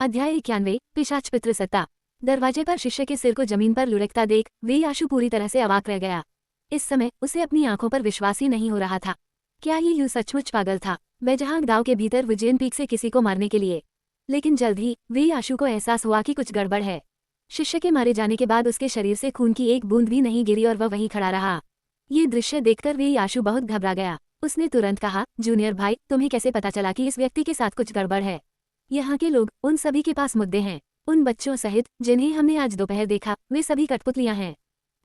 अध्याय 91 पिशाच पितृसत्ता। दरवाजे पर शिष्य के सिर को जमीन पर लुढ़कता देख वे आशु पूरी तरह से अवाक रह गया। इस समय उसे अपनी आंखों पर विश्वास ही नहीं हो रहा था। क्या ये यू सचमुच पागल था, बेजहां गांव के भीतर विजयन पीक से किसी को मारने के लिए? लेकिन जल्द ही वे आशु को एहसास हुआ कि कुछ गड़बड़ है। शिष्य के मारे जाने के बाद उसके शरीर से खून की एक बूंद भी नहीं गिरी और वह वहीं खड़ा रहा। ये दृश्य देखकर वे आशु बहुत घबरा गया। उसने तुरंत कहा, जूनियर भाई, तुम्हें कैसे पता चला कि इस व्यक्ति के साथ कुछ गड़बड़ है? यहाँ के लोग, उन सभी के पास मुद्दे हैं। उन बच्चों सहित जिन्हें हमने आज दोपहर देखा, वे सभी कठपुतलियां हैं।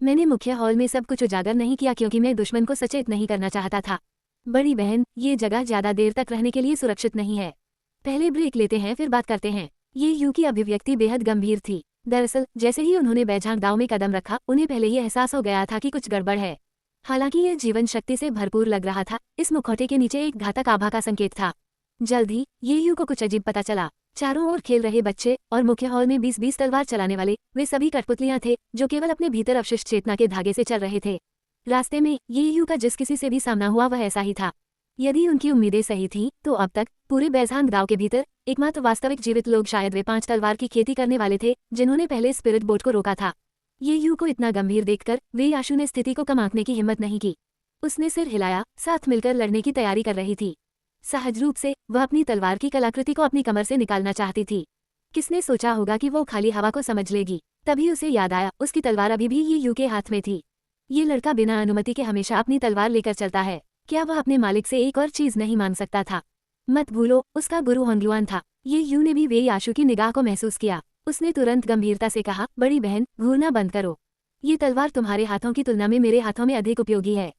मैंने मुख्य हॉल में सब कुछ उजागर नहीं किया क्योंकि मैं दुश्मन को सचेत नहीं करना चाहता था। बड़ी बहन, ये जगह ज्यादा देर तक रहने के लिए सुरक्षित नहीं है। पहले ब्रेक लेते हैं फिर बात करते हैं। ये यू की अभिव्यक्ति बेहद गंभीर थी। दरअसल जैसे ही उन्होंने बेझांक दाव में कदम रखा, उन्हें पहले ही एहसास हो गया था कि कुछ गड़बड़ है। हालांकि यह जीवन शक्ति से भरपूर लग रहा था, इस मुखौटे के नीचे एक घातक आभा का संकेत था। जल्द ही ये यू को कुछ अजीब पता चला। चारों ओर खेल रहे बच्चे और मुख्य हॉल में 20-20 तलवार चलाने वाले, वे सभी कठपुतलियां थे जो केवल अपने भीतर अवशिष्ट चेतना के धागे से चल रहे थे। रास्ते में ये यू का जिस किसी से भी सामना हुआ वह ऐसा ही था। यदि उनकी उम्मीदें सही थीं, तो अब तक पूरे बैजहांग गांव के भीतर एकमात्र वास्तविक जीवित लोग शायद वे 5 तलवार की खेती करने वाले थे जिन्होंने पहले स्पिरिट बोट को रोका था। ये यू को इतना गंभीर देखकर वे आशु ने स्थिति को कम आंकने की हिम्मत नहीं की। उसने सिर हिलाया, साथ मिलकर लड़ने की तैयारी कर रही थी। सहज रूप से वह अपनी तलवार की कलाकृति को अपनी कमर से निकालना चाहती थी। किसने सोचा होगा कि वो खाली हवा को समझ लेगी। तभी उसे याद आया, उसकी तलवार अभी भी ये यू के हाथ में थी। ये लड़का बिना अनुमति के हमेशा अपनी तलवार लेकर चलता है। क्या वह अपने मालिक से एक और चीज नहीं मांग सकता था? मत भूलो, उसका गुरु हंगलुआन था। ये यू ने भी वे आशु की निगाह को महसूस किया। उसने तुरंत गंभीरता से कहा, बड़ी बहन, घूरना बंद करो। ये तलवार तुम्हारे हाथों की तुलना में मेरे हाथों में अधिक उपयोगी है।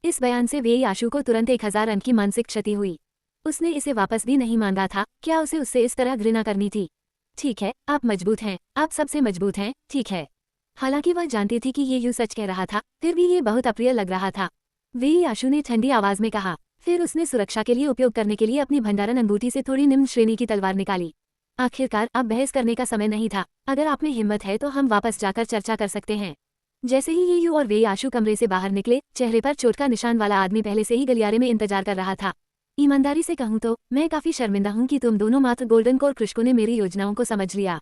इस बयान से वे आशु को तुरंत 1000 अंक की मानसिक क्षति हुई। उसने इसे वापस भी नहीं मांगा था। क्या उसे उससे इस तरह घृणा करनी थी? ठीक है, आप मजबूत हैं, आप सबसे मजबूत हैं, ठीक है। हालांकि वह जानती थी कि ये यू सच कह रहा था, फिर भी ये बहुत अप्रिय लग रहा था। वे आशु ने ठंडी आवाज में कहा। फिर उसने सुरक्षा के लिए उपयोग करने के लिए अपनी भंडारण अंगूठी से थोड़ी निम्न श्रेणी की तलवार निकाली। आखिरकार अब बहस करने का समय नहीं था। अगर आप में हिम्मत है तो हम वापस जाकर चर्चा कर सकते हैं। जैसे ही ये यू और वे आशु कमरे से बाहर निकले, चेहरे पर चोट का निशान वाला आदमी पहले से ही गलियारे में इंतजार कर रहा था। ईमानदारी से कहूँ तो मैं काफी शर्मिंदा हूँ कि तुम दोनों मात्र गोल्डन कोर कृष्को ने मेरी योजनाओं को समझ लिया।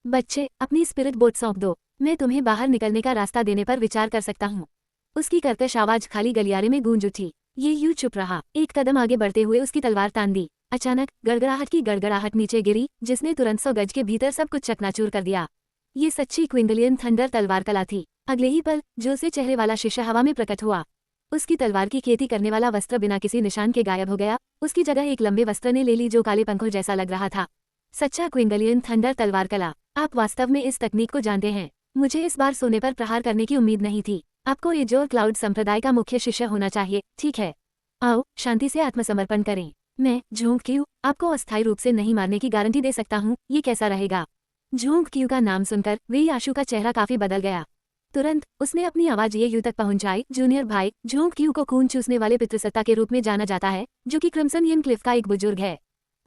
बच्चे, अपनी स्पिरिट बोट सौंप दो, मैं तुम्हें बाहर निकलने का रास्ता देने पर विचार कर सकता हूँ। उसकी कर्कश आवाज खाली गलियारे में गूंज उठी। ये यू चुप रहा। एक कदम आगे बढ़ते हुए उसकी तलवार तान दी। अचानक गड़गड़ाहट की गड़गड़ाहट नीचे गिरी, जिसने तुरंत 100 गज के भीतर सब कुछ चकनाचूर कर दिया। ये सच्ची क्विंगलियन थंडर तलवार कला थी। अगले ही पल जो से चेहरे वाला शिष्य हवा में प्रकट हुआ। उसकी तलवार की खेती करने वाला वस्त्र बिना किसी निशान के गायब हो गया। उसकी जगह एक लंबे वस्त्र ने ले ली जो काले पंखों जैसा लग रहा था। सच्चा क्विंगलियन थंडर तलवार कला। आप वास्तव में इस तकनीक को जानते हैं। मुझे इस बार सोने पर प्रहार करने की उम्मीद नहीं थी। आपको एजोर क्लाउड संप्रदाय का मुख्य शिष्य होना चाहिए, ठीक है? आओ, शांति से आत्मसमर्पण करें। मैं झोंक क्यू आपको अस्थायी रूप से नहीं मारने की गारंटी दे सकता हूँ। ये कैसा रहेगा? झोंक क्यू का नाम सुनकर वे आशु का चेहरा काफी बदल गया। तुरंत उसने अपनी आवाज ये यू तक पहुंचाई, जूनियर भाई, झोंक क्यू को खून चूसने वाले पितृसत्ता के रूप में जाना जाता है, जो कि क्रिम्सन यन क्लिफ का एक बुजुर्ग है।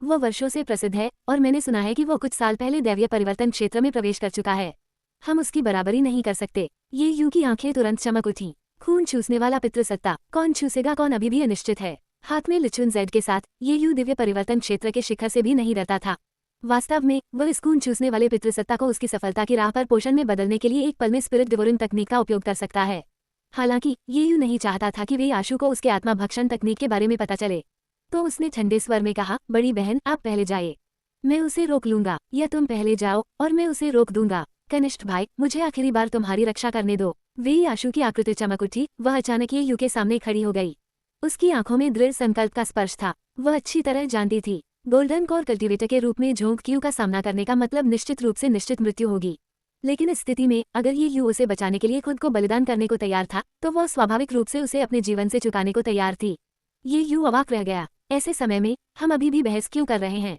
वो वर्षों से प्रसिद्ध है और मैंने सुना है कि वो कुछ साल पहले दैवीय परिवर्तन क्षेत्र में प्रवेश कर चुका है। हम उसकी बराबरी नहीं कर सकते। ये यू की आंखें तुरंत चमक उठीं। खून चूसने वाला पितृसत्ता, कौन चूसेगा कौन अभी भी अनिश्चित है। हाथ में लिचुन जेड के साथ ये यू दिव्य परिवर्तन क्षेत्र के शिखर से भी नहीं डरता था। वास्तव में वह इस खून चूसने वाले पितृसत्ता को उसकी सफलता की राह पर पोषण में बदलने के लिए एक पल में स्पिरिट डिवोरिंग तकनीक का उपयोग कर सकता है। हालांकि ये यू नहीं चाहता था कि वे आशु को उसके आत्मा भक्षण तकनीक के बारे में पता चले। तो उसने ठंडे स्वर में कहा, बड़ी बहन, आप पहले जाइए, मैं उसे रोक लूंगा, या तुम पहले जाओ और मैं उसे रोक दूंगा। कनिष्ठ भाई, मुझे आखिरी बार तुम्हारी रक्षा करने दो। वे आशु की आकृति चमक उठी। वह अचानक ये यू के सामने खड़ी हो गई। उसकी आंखों में दृढ़ संकल्प का स्पर्श था। वह अच्छी तरह जानती थी, गोल्डन कोर कल्टिवेटर के रूप में झोंक क्यू का सामना करने का मतलब निश्चित रूप से निश्चित मृत्यु होगी। लेकिन इस स्थिति में अगर ये यू उसे बचाने के लिए खुद को बलिदान करने को तैयार था, तो वह स्वाभाविक रूप से उसे अपने जीवन से चुकाने को तैयार थी। ये यू अवाक रह गया। ऐसे समय में हम अभी भी बहस क्यों कर रहे हैं?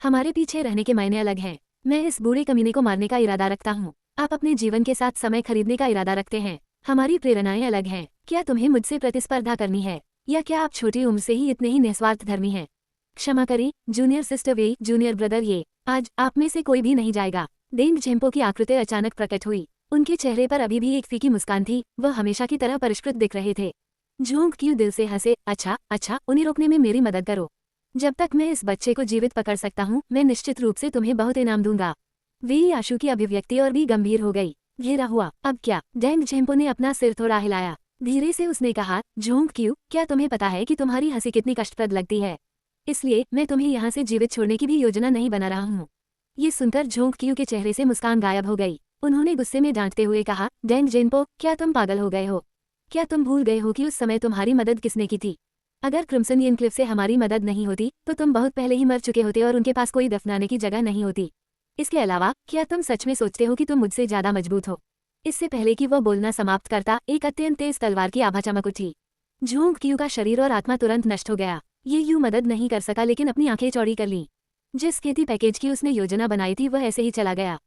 हमारे पीछे रहने के मायने अलग हैं। मैं इस बूढ़े कमीने को मारने का इरादा रखता हूँ। आप अपने जीवन के साथ समय खरीदने का इरादा रखते हैं। हमारी प्रेरणाएं अलग हैं। क्या तुम्हें मुझसे प्रतिस्पर्धा करनी है, या क्या आप छोटी उम्र से ही इतने ही निस्वार्थ धर्मी हैं? क्षमा करें जूनियर सिस्टर वे, जूनियर ब्रदर, ये आज आप में से कोई भी नहीं जाएगा। डेंग झेम्पो की आकृति अचानक प्रकट हुई। उनके चेहरे पर अभी भी एक फीकी मुस्कान थी। वह हमेशा की तरह परिष्कृत दिख रहे थे। झोंक क्यू दिल से हंसे। अच्छा, उन्हें रोकने में मेरी मदद करो। जब तक मैं इस बच्चे को जीवित पकड़ सकता हूँ मैं निश्चित रूप से तुम्हें बहुत इनाम दूंगा। वी आशु की अभिव्यक्ति और भी गंभीर हो गई। घेरा हुआ, अब क्या? डेंग झेम्पो ने अपना सिर थोड़ा हिलाया। धीरे से उसने कहा, झोंक क्यू, क्या तुम्हें पता है कि तुम्हारी हंसी कितनी कष्टप्रद लगती है? इसलिए मैं तुम्हें यहाँ से जीवित छोड़ने की भी योजना नहीं बना रहा हूँ। ये सुनकर झोंक क्यू के चेहरे से मुस्कान गायब हो गई। उन्होंने गुस्से में डांटते हुए कहा, डेंग झेम्पो, क्या तुम पागल हो गए हो? क्या तुम भूल गए हो कि उस समय तुम्हारी मदद किसने की थी? अगर क्रिम्सन एनक्लेव से हमारी मदद नहीं होती तो तुम बहुत पहले ही मर चुके होते और उनके पास कोई दफनाने की जगह नहीं होती। इसके अलावा क्या तुम सच में सोचते हो कि तुम मुझसे ज्यादा मजबूत हो? इससे पहले कि वह बोलना समाप्त करता, एक अत्यंत तेज तलवार की आभा चमक उठी। झोंक क्यू का शरीर और आत्मा तुरंत नष्ट हो गया। ये यूं मदद नहीं कर सका लेकिन अपनी आंखें चौड़ी कर लीं। जिस खेती पैकेज की उसने योजना बनाई थी वह ऐसे ही चला गया।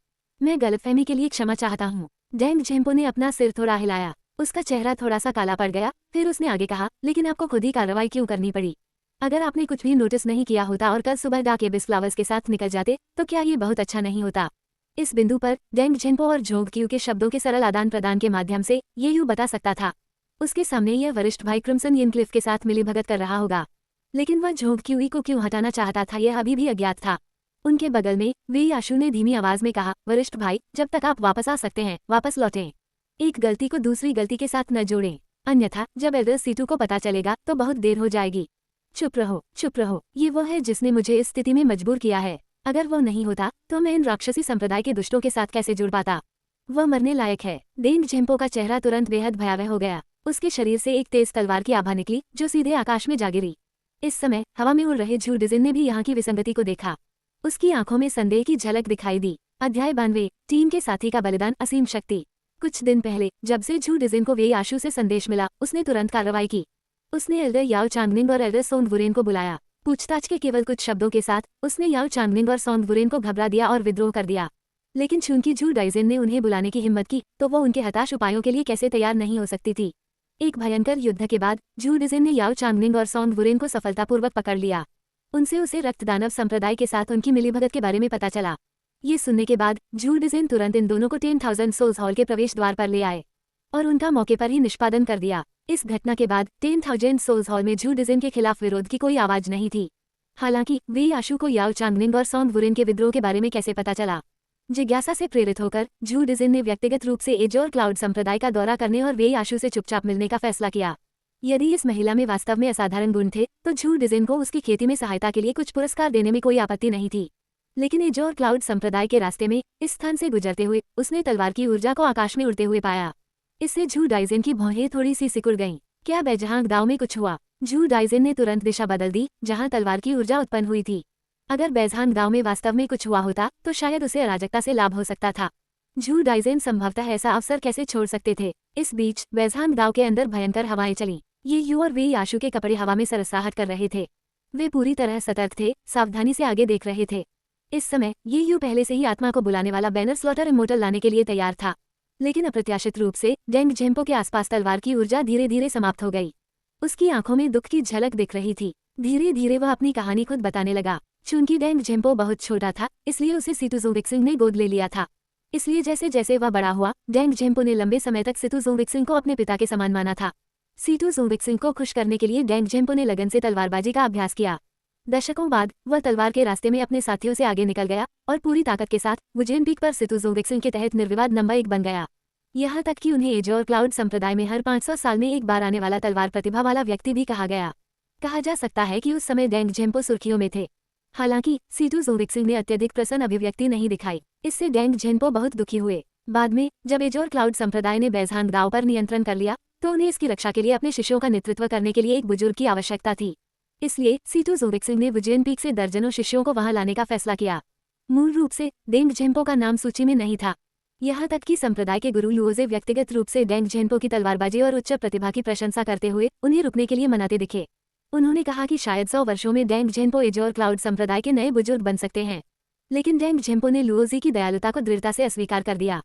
मैं गलतफहमी के लिए क्षमा चाहता हूँ। डेंग झेम्पो ने अपना सिर थोड़ा हिलाया। उसका चेहरा थोड़ा सा काला पड़ गया। फिर उसने आगे कहा, लेकिन आपको खुद ही कार्रवाई क्यों करनी पड़ी? अगर आपने कुछ भी नोटिस नहीं किया होता और कल सुबह डाक एबिस फ्लावर्स के साथ निकल जाते तो क्या ये बहुत अच्छा नहीं होता? इस बिंदु पर डेंग झेम्पो और झोंक क्यू के शब्दों के सरल आदान प्रदान के माध्यम से ये यूं बता सकता था। उसके सामने यह वरिष्ठ भाई क्रिम्सन एनक्लेव के साथ मिलीभगत कर रहा होगा, लेकिन वह झोंक क्यू को क्यों हटाना चाहता था यह अभी भी अज्ञात था। उनके बगल में वी आशु ने धीमी आवाज में कहा, वरिष्ठ भाई, जब तक आप वापस आ सकते हैं वापस लौटें। एक गलती को दूसरी गलती के साथ न जोड़ें, अन्यथा जब एल्डर सीटू को पता चलेगा तो बहुत देर हो जाएगी। चुप रहो, चुप रहो। ये वो है जिसने मुझे इस स्थिति में मजबूर किया है। अगर वो नहीं होता तो मैं इन राक्षसी संप्रदाय के दुष्टों के साथ कैसे जुड़ पाता? वह मरने लायक है। डेंग झेम्पो का चेहरा तुरंत बेहद भयावह हो गया। उसके शरीर से एक तेज तलवार की आभा निकली जो सीधे आकाश में जा गिरी। इस समय हवा में उड़ रहे झू डिजिन ने भी यहाँ की विसंगति को देखा। उसकी आंखों में संदेह की झलक दिखाई दी। अध्याय 92, टीम के साथी का बलिदान, असीम शक्ति। कुछ दिन पहले जब से झू डिजिन को वे आशु से संदेश मिला उसने तुरंत कार्रवाई की। उसने एल्डर याओ चांगनिंग और एल्डर सोंग वुरेन को बुलाया। पूछताछ के केवल कुछ शब्दों के साथ उसने याओ चांगनिंग और सोंग वुरेन को घबरा दिया और विद्रोह कर दिया। लेकिन चूंकि झू डाइजेन ने उन्हें बुलाने की हिम्मत की तो वो उनके हताश उपायों के लिए कैसे तैयार नहीं हो सकती थी। एक भयंकर युद्ध के बाद झू डिजिन ने याओ चांगनिंग और सोंग वुरेन को सफलतापूर्वक पकड़ लिया। उनसे उसे रक्तदानव संप्रदाय के साथ उनकी मिलीभगत के बारे में पता चला। ये सुनने के बाद झू डिजिन तुरंत इन दोनों को 10,000 सोल्स हॉल के प्रवेश द्वार पर ले आए और उनका मौके पर ही निष्पादन कर दिया। इस घटना के बाद 10,000 सोल्स हॉल में झू डिजिन के खिलाफ विरोध की कोई आवाज नहीं थी। हालांकि वी आशु को याओ चांगनिंग और सोंग वुरेन के विद्रोह के बारे में कैसे पता चला? जिज्ञासा से प्रेरित होकर झू डिजिन ने व्यक्तिगत रूप से एज और क्लाउड संप्रदाय का दौरा करने और वे आशु से चुपचाप मिलने का फैसला किया। यदि इस महिला में वास्तव में असाधारण गुण थे तो झू डिजिन को उसकी खेती में सहायता के लिए कुछ पुरस्कार देने में कोई आपत्ति नहीं थी। लेकिन एज और क्लाउड संप्रदाय के रास्ते में इस स्थान से गुजरते हुए उसने तलवार की ऊर्जा को आकाश में उड़ते हुए पाया। इससे झू डाइजेन की भौहें थोड़ी सी सिकुड़ गईं। क्या बेजहां दाव में कुछ हुआ? झू डाइजेन ने तुरंत दिशा बदल दी जहां तलवार की ऊर्जा उत्पन्न हुई थी। अगर बेजहां गांव में वास्तव में कुछ हुआ होता तो शायद उसे अराजकता से लाभ हो सकता था। झू डाइजेन संभवतः ऐसा अवसर कैसे छोड़ सकते थे? इस बीच बेजहां गांव के अंदर भयंकर हवाएं चलीं। ये यू और वे आशु के कपड़े हवा में सरसराहट कर रहे थे। वे पूरी तरह सतर्क थे, सावधानी से आगे देख रहे थे। इस समय ये यू पहले से ही आत्मा को बुलाने वाला बैनर स्लॉटर इमोर्टल लाने के लिए तैयार था। लेकिन अप्रत्याशित रूप से डेंग झेम्पो के आसपास तलवार की ऊर्जा धीरे धीरे समाप्त हो गई। उसकी आंखों में दुख की झलक दिख रही थी। धीरे धीरे वह अपनी कहानी खुद बताने लगा। चूंकि डेंग झेम्पो बहुत छोटा था इसलिए उसे सितु जोंगविक्सिंग ने गोद ले लिया था। इसलिए जैसे जैसे वह बड़ा हुआ डेंग झेम्पो ने लंबे समय तक सितु जोंगविक्सिंग को अपने पिता के समान माना था। सितु जोंगविक्सिंग को खुश करने के लिए डेंग झेम्पो ने लगन से तलवारबाजी का अभ्यास किया। दशकों बाद वह तलवार के रास्ते में अपने साथियों से आगे निकल गया और पूरी ताकत के साथ वुजेन पीक पर सितु जोंगविक्सिंग के तहत निर्विवाद नंबर 1 बन गया। यहाँ तक कि उन्हें एज और क्लाउड संप्रदाय में हर 500 साल में एक बार आने वाला तलवार प्रतिभा वाला व्यक्ति भी कहा गया। कहा जा सकता है कि उस समय डेंग झेम्पो सुर्खियों में थे। हालांकि सितु जोंगविक्सिंग ने अत्यधिक प्रसन्न अभिव्यक्ति नहीं दिखाई। इससे डेंग झेम्पो बहुत दुखी हुए। बाद में जब एज और क्लाउड संप्रदाय ने बेजहां गांव पर नियंत्रण कर लिया तो उन्हें इसकी रक्षा के लिए अपने शिष्यों का नेतृत्व करने के लिए एक बुजुर्ग की आवश्यकता थी। इसलिए सितु जोंगविक्सिंग ने वुजेन पीक से दर्जनों शिष्यों को वहां लाने का फैसला किया। मूल रूप से डेंग झेम्पो का नाम सूची में नहीं था। यहाँ तक कि संप्रदाय के गुरु लुओजे व्यक्तिगत रूप से डेंग झेम्पो की तलवारबाजी और उच्च प्रतिभा की प्रशंसा करते हुए उन्हें रुकने के लिए मनाते दिखे। उन्होंने कहा कि शायद 100 वर्षों में डेंग झेम्पो एज और क्लाउड संप्रदाय के नए बुजुर्ग बन सकते हैं। लेकिन डेंग झेम्पो ने लुओजी की दयालुता को दृढ़ता से अस्वीकार कर दिया।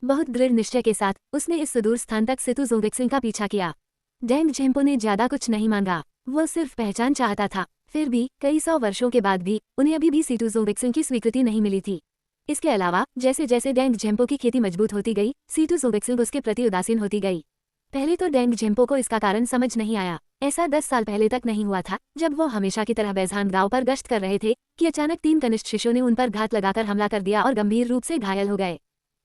बहुत दृढ़ निश्चय के साथ उसने इस सुदूर स्थान तक सितु जोंगविक्सिंग का पीछा किया। डेंग झेम्पो ने ज्यादा कुछ नहीं मांगा, वो सिर्फ पहचान चाहता था। फिर भी कई 100 वर्षों के बाद भी उन्हें अभी भी सितु जोंगविक्सिंग की स्वीकृति नहीं मिली थी। इसके अलावा जैसे जैसे डेंग झेम्पो की खेती मजबूत होती गई सितु जोंगविक्सिंग उसके प्रति उदासीन होती गई। पहले तो डेंग झेम्पो को इसका कारण समझ नहीं आया। ऐसा 10 साल पहले तक नहीं हुआ था, जब वो हमेशा की तरह बैजान गांव पर गश्त कर रहे थे कि अचानक 3 कनिष्ठ शिष्यों ने उन पर घात लगाकर हमला कर दिया और गंभीर रूप से घायल हो गए।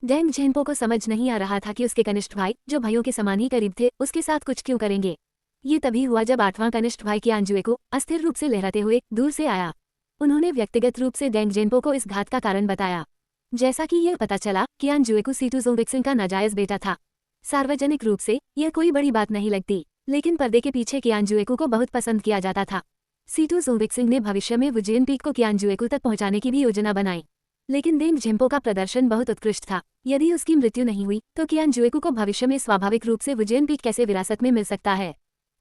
डेंग झेम्पो को समझ नहीं आ रहा था कि उसके कनिष्ठ भाई, जो भाइयों के समान ही करीब थे, उसके साथ कुछ क्यों करेंगे। ये तभी हुआ जब 8वां कनिष्ठ भाई कियान जुएको अस्थिर रूप से लहराते हुए दूर से आया। उन्होंने व्यक्तिगत रूप से डेंग झेम्पो को इस घात का कारण बताया। जैसा कि यह पता चला, कियान जुएको सीटू जोंगविक्सिंग का नाजायज बेटा था। सार्वजनिक रूप से यह कोई बड़ी बात नहीं लगती, लेकिन पर्दे के पीछे कियान जुएको को बहुत पसंद किया जाता था। सीटू जोंगविक्सिंग ने भविष्य में वुजियन पीक को कियान जुएको तक पहुंचाने की भी योजना बनाई, लेकिन डेंग झेम्पो का प्रदर्शन बहुत उत्कृष्ट था। यदि उसकी मृत्यु नहीं हुई तो कियान जुएको को भविष्य में स्वाभाविक रूप से वुजियन पीक कैसे विरासत में मिल सकता है।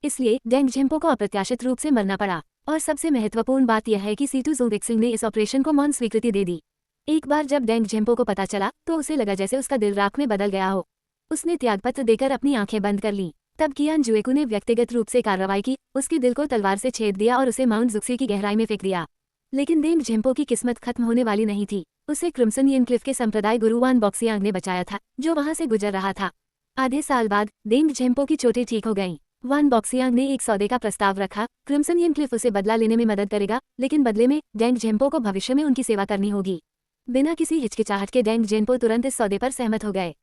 इसलिए डेंग झेम्पो को अप्रत्याशित रूप से मरना पड़ा। और सबसे महत्वपूर्ण बात यह है कि सीटू जोंगविक्सिंग ने इस ऑपरेशन को मौन स्वीकृति दे दी। एक बार जब डेंग झेम्पो को पता चला तो उसे लगा जैसे उसका दिल राख में बदल गया हो। उसने त्यागपत्र देकर अपनी आंखें बंद कर लीं। तब कियान जुएको ने व्यक्तिगत रूप से कार्रवाई की, उसके दिल को तलवार से छेद दिया और उसे माउंट जुक्सी की गहराई में फेंक दिया। लेकिन डेंग झेम्पो की किस्मत खत्म होने वाली नहीं थी। उसे क्रिम्सन यिनक्लिफ के संप्रदाय गुरु वान बॉक्सियांग ने बचाया था, जो वहां से गुजर रहा था। आधे साल बाद डेंग झेम्पो की चोटें ठीक हो गईं। वान बॉक्सियांग ने एक सौदे का प्रस्ताव रखा। क्रिम्सन यिनक्लिफ उसे बदला लेने में मदद करेगा, लेकिन बदले में डेंग झेम्पो को भविष्य में उनकी सेवा करनी होगी। बिना किसी हिचकिचाहट के डेंग झेम्पो तुरंत इस सौदे पर सहमत हो गए।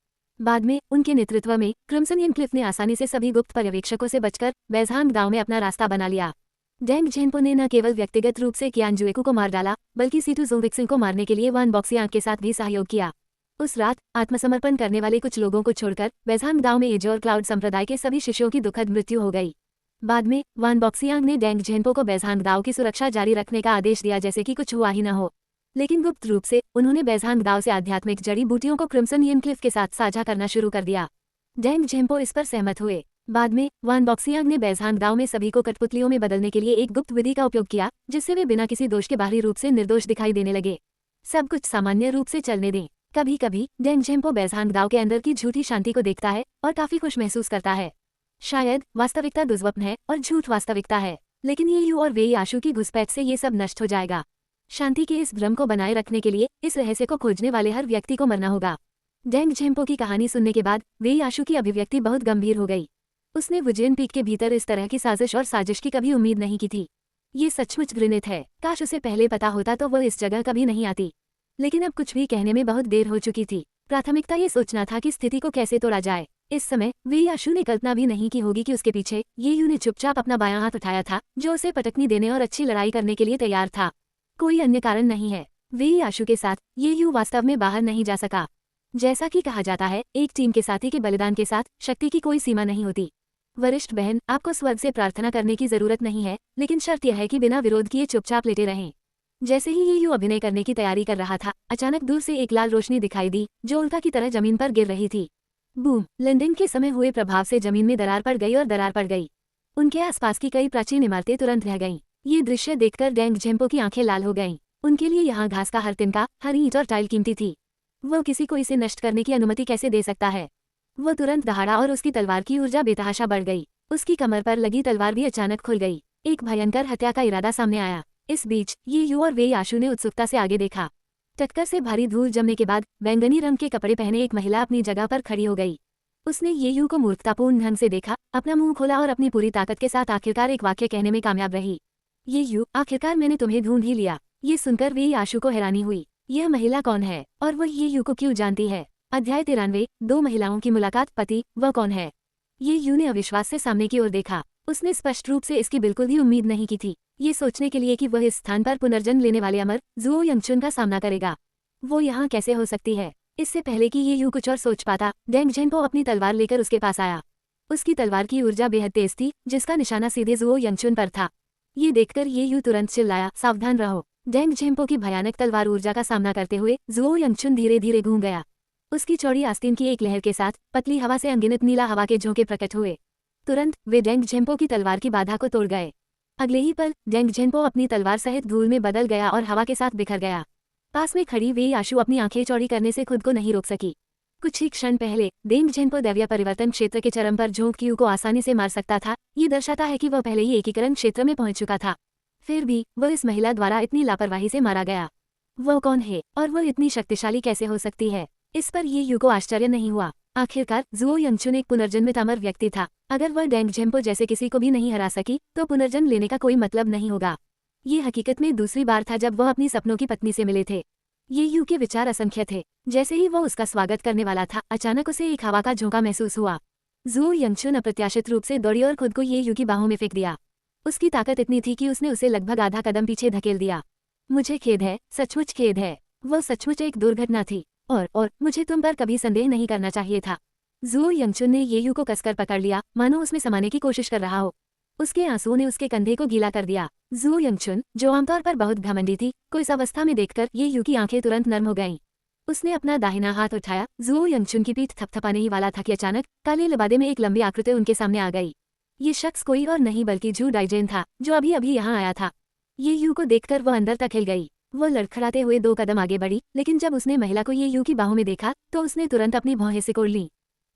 बाद में उनके नेतृत्व में क्रिम्सन यिनक्लिफ ने आसानी से सभी गुप्त पर्यवेक्षकों से बचकर बैजहांग गांव में अपना रास्ता बना लिया। डेंग झेम्पो ने न केवल व्यक्तिगत रूप से कियान जुएको को मार डाला, बल्कि सीटू जोंगविक्सिंग को मारने के लिए वान बॉक्सियांग के साथ भी सहयोग किया। उस रात आत्मसमर्पण करने वाले कुछ लोगों को छोड़कर बैजहांग गांव में एजोर क्लाउड संप्रदाय के सभी शिष्यों की दुखद मृत्यु हो गई। बाद में वान बॉक्सियांग ने डेंग झेम्पो को बैजहांग गांव की सुरक्षा जारी रखने का आदेश दिया, जैसे कि कुछ हुआ ही न हो। लेकिन गुप्त रूप से उन्होंने बैजहांग गांव से आध्यात्मिक जड़ी बूटियों को क्रिम्सन यिनक्लिफ के साथ साझा करना शुरू कर दिया। डेंग झेम्पो इस पर सहमत हुए। बाद में वान बॉक्सियांग ने बैजहांग गांव में सभी को कठपुतलियों में बदलने के लिए एक गुप्त विधि का उपयोग किया, जिससे वे बिना किसी दोष के बाहरी रूप से निर्दोष दिखाई देने लगे। सब कुछ सामान्य रूप से चलने दें। कभी कभी डेंग झेम्पो बैजहांग गांव के अंदर की झूठी शांति को देखता है और काफी खुश महसूस करता है। शायद वास्तविकता दुर्स्वप्न है और झूठ वास्तविकता है, लेकिन ये यू और वेई आशु की घुसपैठ से ये सब नष्ट हो जाएगा। शांति के इस भ्रम को बनाए रखने के लिए इस रहस्य को खोजने वाले हर व्यक्ति को मरना होगा। डेंग झेम्पो की कहानी सुनने के बाद वेई आशु की अभिव्यक्ति बहुत गंभीर हो गई। उसने वुजियन पीक के भीतर इस तरह की साजिश और साजिश की कभी उम्मीद नहीं की थी। ये सचमुच घृणित है। काश उसे पहले पता होता तो वह इस जगह कभी नहीं आती। लेकिन अब कुछ भी कहने में बहुत देर हो चुकी थी। प्राथमिकता ये सोचना था कि स्थिति को कैसे तोड़ा जाए। इस समय वेई आशु ने कल्पना भी नहीं की होगी कि उसके पीछे ये यू ने चुपचाप अपना बायां हाथ उठाया था, जो उसे पटकनी देने और अच्छी लड़ाई करने के लिए तैयार था। कोई अन्य कारण नहीं है। वेई आशु के साथ ये यू वास्तव में बाहर नहीं जा सका। जैसा कि कहा जाता है, एक टीम के साथी के बलिदान के साथ शक्ति की कोई सीमा नहीं होती। वरिष्ठ बहन, आपको स्वर्ग से प्रार्थना करने की जरूरत नहीं है, लेकिन शर्त यह है कि बिना विरोध किए चुपचाप लेटे रहें। जैसे ही ये यू अभिनय करने की तैयारी कर रहा था, अचानक दूर से एक लाल रोशनी दिखाई दी, जो उल्का की तरह जमीन पर गिर रही थी। बूम! लैंडिंग के समय हुए प्रभाव से जमीन में दरार पड़ गई और दरार पड़ गई। उनके आसपास की कई प्राचीन इमारतें तुरंत रह गईं। ये दृश्य देखकर डेंग झेम्पो की आंखें लाल हो गईं। उनके लिए यहाँ घास का हर तिनका, हर ईंट और टाइल कीमती थी। वो किसी को इसे नष्ट करने की अनुमति कैसे दे सकता है। वो तुरंत दहाड़ा और उसकी तलवार की ऊर्जा बेतहाशा बढ़ गई। उसकी कमर पर लगी तलवार भी अचानक खुल गई। एक भयंकर हत्या का इरादा सामने आया। इस बीच ये यू और वेई आशु ने उत्सुकता से आगे देखा। टक्कर से भारी धूल जमने के बाद बैंगनी रंग के कपड़े पहने एक महिला अपनी जगह पर खड़ी हो गई। उसने ये यू को मूर्खतापूर्ण ढंग से देखा, अपना मुंह खोला और अपनी पूरी ताकत के साथ आखिरकार एक वाक्य कहने में कामयाब रही। ये यू, आखिरकार मैंने तुम्हें ढूंढ ही लिया। ये सुनकर वेई आशु को हैरानी हुई। यह महिला कौन है और वह ये यू को क्यों जानती है। अध्याय 93, 2 महिलाओं की मुलाकात, पति, वह कौन है। ये यू ने अविश्वास से सामने की ओर देखा। उसने स्पष्ट रूप से इसकी बिल्कुल भी उम्मीद नहीं की थी, ये सोचने के लिए कि वह इस स्थान पर पुनर्जन्म लेने वाले अमर जुओ यंगचुन का सामना करेगा। वो यहाँ कैसे हो सकती है। इससे पहले कि ये यू कुछ और सोच पाता, डेंग झेम्पो अपनी तलवार लेकर उसके पास आया। उसकी तलवार की ऊर्जा बेहद तेज थी, जिसका निशाना सीधे जुओ यंगचुन पर था। ये देखकर ये यू तुरंत चिल्लाया, सावधान रहो। डेंग झेम्पो की भयानक तलवार ऊर्जा का सामना करते हुए जुओ यंगचुन धीरे धीरे घूम गया। उसकी चौड़ी आस्तीन की एक लहर के साथ पतली हवा से अनगिनत नीला हवा के झोंके प्रकट हुए। तुरंत वे डेंग झेम्पो की तलवार की बाधा को तोड़ गए। अगले ही पल डेंग झेम्पो अपनी तलवार सहित धूल में बदल गया और हवा के साथ बिखर गया। पास में खड़ी वेई आशु अपनी आंखें चौड़ी करने से खुद को नहीं रोक सकी। कुछ ही क्षण पहले डेंग झेम्पो दैवीय परिवर्तन क्षेत्र के चरम पर झोंक क्यू को आसानी से मार सकता था। ये दर्शाता है कि वह पहले ही एकीकरण क्षेत्र में पहुंच चुका था। फिर भी वह इस महिला द्वारा इतनी लापरवाही से मारा गया। वह कौन है और वह इतनी शक्तिशाली कैसे हो सकती है। इस पर ये यू को आश्चर्य नहीं हुआ। आखिरकार जुओ यंगचुन एक पुनर्जन्मित अमर व्यक्ति था। अगर वह डेंग झेम्पो जैसे किसी को भी नहीं हरा सकी तो पुनर्जन्म लेने का कोई मतलब नहीं होगा। ये हकीकत में दूसरी बार था जब वह अपनी सपनों की पत्नी से मिले थे। ये यू के विचार असंख्य थे। जैसे ही वो उसका स्वागत करने वाला था, अचानक उसे एक हवा का झोंका महसूस हुआ। जुओ यंगचुन अप्रत्याशित रूप से दौड़ी और खुद को ये यू की बाहों में फेंक दिया। उसकी ताकत इतनी थी कि उसने उसे लगभग आधा कदम पीछे धकेल दिया। मुझे खेद है, सचमुच खेद है। वह सचमुच एक दुर्घटना थी और मुझे तुम पर कभी संदेह नहीं करना चाहिए था। जुओ यंगचुन ने ये यू को कसकर पकड़ लिया, मानो उसमें समाने की कोशिश कर रहा हो। उसके आंसुओं ने उसके कंधे को गीला कर दिया। जुओ यंगचुन, जो आमतौर पर बहुत घमंडी थी, को इस अवस्था में देखकर ये यू की आंखें तुरंत नर्म हो गईं। उसने अपना दाहिना हाथ उठाया। जुओ यंगचुन की पीठ थपथपाने ही वाला था कि अचानक काले लिबादे में एक लंबी आकृति उनके सामने आ गई। ये शख्स कोई और नहीं बल्कि झू डाइजेन था, जो अभी अभी यहाँ आया था। ये यू को देखकर वह अंदर तक हिल गई। वो लड़खड़ाते हुए 2 कदम आगे बढ़ी, लेकिन जब उसने महिला को ये यू की बाहों में देखा तो उसने तुरंत अपनी भौहें सिकोड़ लीं।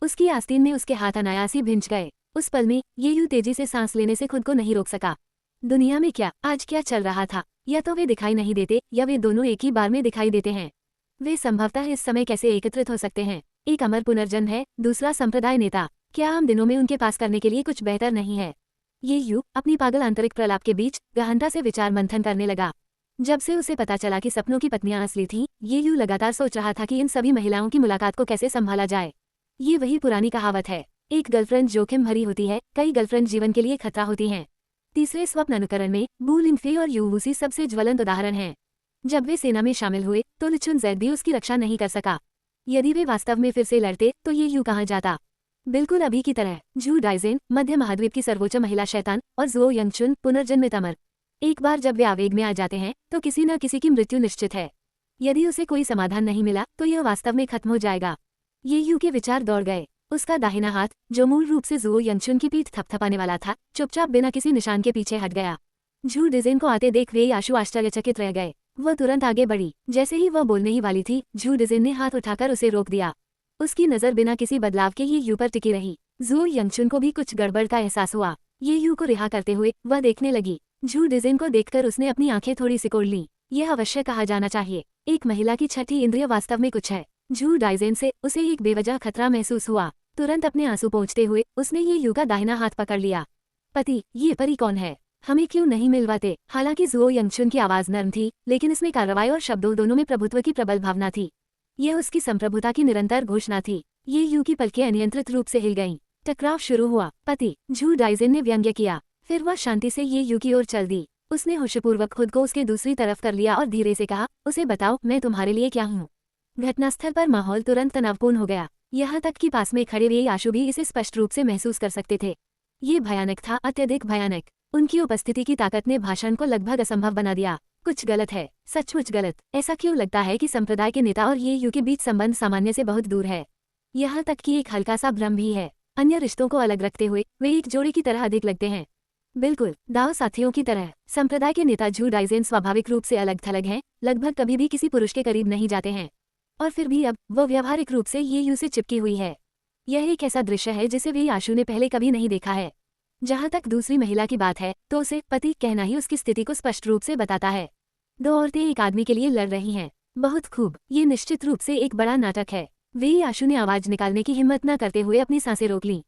उसकी आस्तीन में उसके हाथ अनायास ही भिंच गए। उस पल में ये यू तेजी से सांस लेने से खुद को नहीं रोक सका। दुनिया में आज क्या चल रहा था? या तो वे दिखाई नहीं देते या वे दोनों एक ही बार में दिखाई देते हैं। वे संभवतः इस समय कैसे एकत्रित हो सकते हैं? एक अमर पुनर्जन्म है, दूसरा संप्रदाय नेता। क्या आम दिनों में उनके पास करने के लिए कुछ बेहतर नहीं है? ये यू अपनी पागल आंतरिक प्रलाप के बीच गहनता से विचार मंथन करने लगा। जब से उसे पता चला कि सपनों की पत्नियां असली थीं, ये यू लगातार सोच रहा था कि इन सभी महिलाओं की मुलाकात को कैसे संभाला जाए। ये वही पुरानी कहावत है, एक गर्लफ्रेंड जोखिम भरी होती है, कई गर्लफ्रेंड जीवन के लिए खतरा होती हैं। तीसरे स्वप्न अनुकरण में बू लिनफे और यू वूसी सबसे ज्वलंत उदाहरण हैं। जब वे सेना में शामिल हुए तो लिचुन ज़ेड भी उसकी रक्षा नहीं कर सका। यदि वे वास्तव में फिर से लड़ते तो ये यू कहाँ जाता? बिल्कुल अभी की तरह। झू डाइजेन, मध्य महाद्वीप की सर्वोच्च महिला शैतान, और जुओ यंगचुन, पुनर्जन्मित अमर। एक बार जब वे आवेग में आ जाते हैं तो किसी न किसी की मृत्यु निश्चित है। यदि उसे कोई समाधान नहीं मिला तो यह वास्तव में खत्म हो जाएगा। ये यू के विचार दौड़ गए। उसका दाहिना हाथ, जो मूल रूप से जुओ यंगचुन की पीठ थपथपाने वाला था, चुपचाप बिना किसी निशान के पीछे हट गया। झू डिजेन को आते देख वे आशु आश्चर्यचकित रह गए। वह तुरंत आगे बढ़ी। जैसे ही वह बोलने ही वाली थी, झू डिजेन ने हाथ उठाकर उसे रोक दिया। उसकी नज़र बिना किसी बदलाव के ये यू पर टिकी रही। जुओ यंगचुन को भी कुछ गड़बड़ का एहसास हुआ। ये यू को रिहा करते हुए वह देखने लगी। झू डिजेन को देखकर उसने अपनी आंखें थोड़ी सिकोड़ लीं। यह अवश्य कहा जाना चाहिए, एक महिला की छठी इंद्रिय वास्तव में कुछ है। झू डाइजेन से उसे एक बेवजह खतरा महसूस हुआ। तुरंत अपने आंसू पोंछते हुए उसने ये यू का दाहिना हाथ पकड़ लिया। पति, ये परी कौन है? हमें क्यों नहीं मिलवाते? हालांकि जुओ यंगचुन की आवाज नर्म थी, लेकिन इसमें कार्रवाई और शब्दों दोनों में प्रभुत्व की प्रबल भावना थी। यह उसकी संप्रभुता की निरंतर घोषणा थी। ये यू की पलकें अनियंत्रित रूप से हिल गईं। टकराव शुरू हुआ। पति, झू डाइजेन ने व्यंग्य किया। फिर वह शांति से ये यू की ओर चल दी। उसने होशपूर्वक खुद को उसके दूसरी तरफ कर लिया और धीरे से कहा, उसे बताओ, मैं तुम्हारे लिए क्या हूँ? घटनास्थल पर माहौल तुरंत तनावपूर्ण हो गया। यहाँ तक कि पास में खड़े हुए आशु भी इसे स्पष्ट रूप से महसूस कर सकते थे। ये भयानक था, अत्यधिक भयानक। उनकी उपस्थिति की ताकत ने भाषण को लगभग असंभव बना दिया। कुछ गलत है, सचमुच गलत। ऐसा क्यों लगता है कि संप्रदाय के नेता और ये यू के बीच संबंध सामान्य से बहुत दूर है? यहाँ तक कि एक हल्का सा भ्रम भी है। अन्य रिश्तों को अलग रखते हुए वे एक जोड़ी की तरह अधिक लगते हैं। बिल्कुल दाव साथियों की तरह। संप्रदाय के नेता झू डाइजेन स्वाभाविक रूप से अलग थलग हैं, लगभग कभी भी किसी पुरुष के करीब नहीं जाते हैं। और फिर भी अब वो व्यवहारिक रूप से ये यू से चिपकी हुई है। यह एक ऐसा दृश्य है जिसे वे आशु ने पहले कभी नहीं देखा है। जहाँ तक दूसरी महिला की बात है तो उसे पति कहना ही उसकी स्थिति को स्पष्ट रूप से बताता है। 2 औरतें एक आदमी के लिए लड़ रही हैं। बहुत खूब, ये निश्चित रूप से एक बड़ा नाटक है। वे आशु ने आवाज निकालने की हिम्मत न करते हुए अपनी सांसें रोक लीं,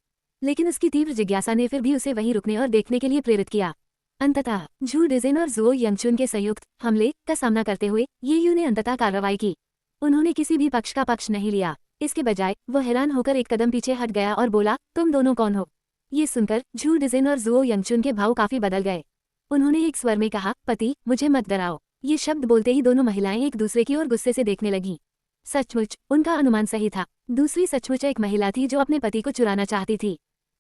लेकिन उसकी तीव्र जिज्ञासा ने फिर भी उसे वहीं रुकने और देखने के लिए प्रेरित किया। अंततः झू डिजेन और जुओ यंगचुन के संयुक्त हमले का सामना करते हुए ये यू ने अंततः कार्रवाई की। उन्होंने किसी भी पक्ष का पक्ष नहीं लिया। इसके बजाय वह हैरान होकर एक कदम पीछे हट गया और बोला, तुम दोनों कौन हो? ये सुनकर झू डिजेन और जुओ यंगचुन के भाव काफी बदल गए। उन्होंने एक स्वर में कहा, पति, मुझे मत डराओ। ये शब्द बोलते ही दोनों महिलाएं एक दूसरे की ओर गुस्से से देखने लगीं। सचमुच उनका अनुमान सही था। दूसरी सचमुच एक महिला थी जो अपने पति को चुराना चाहती थी।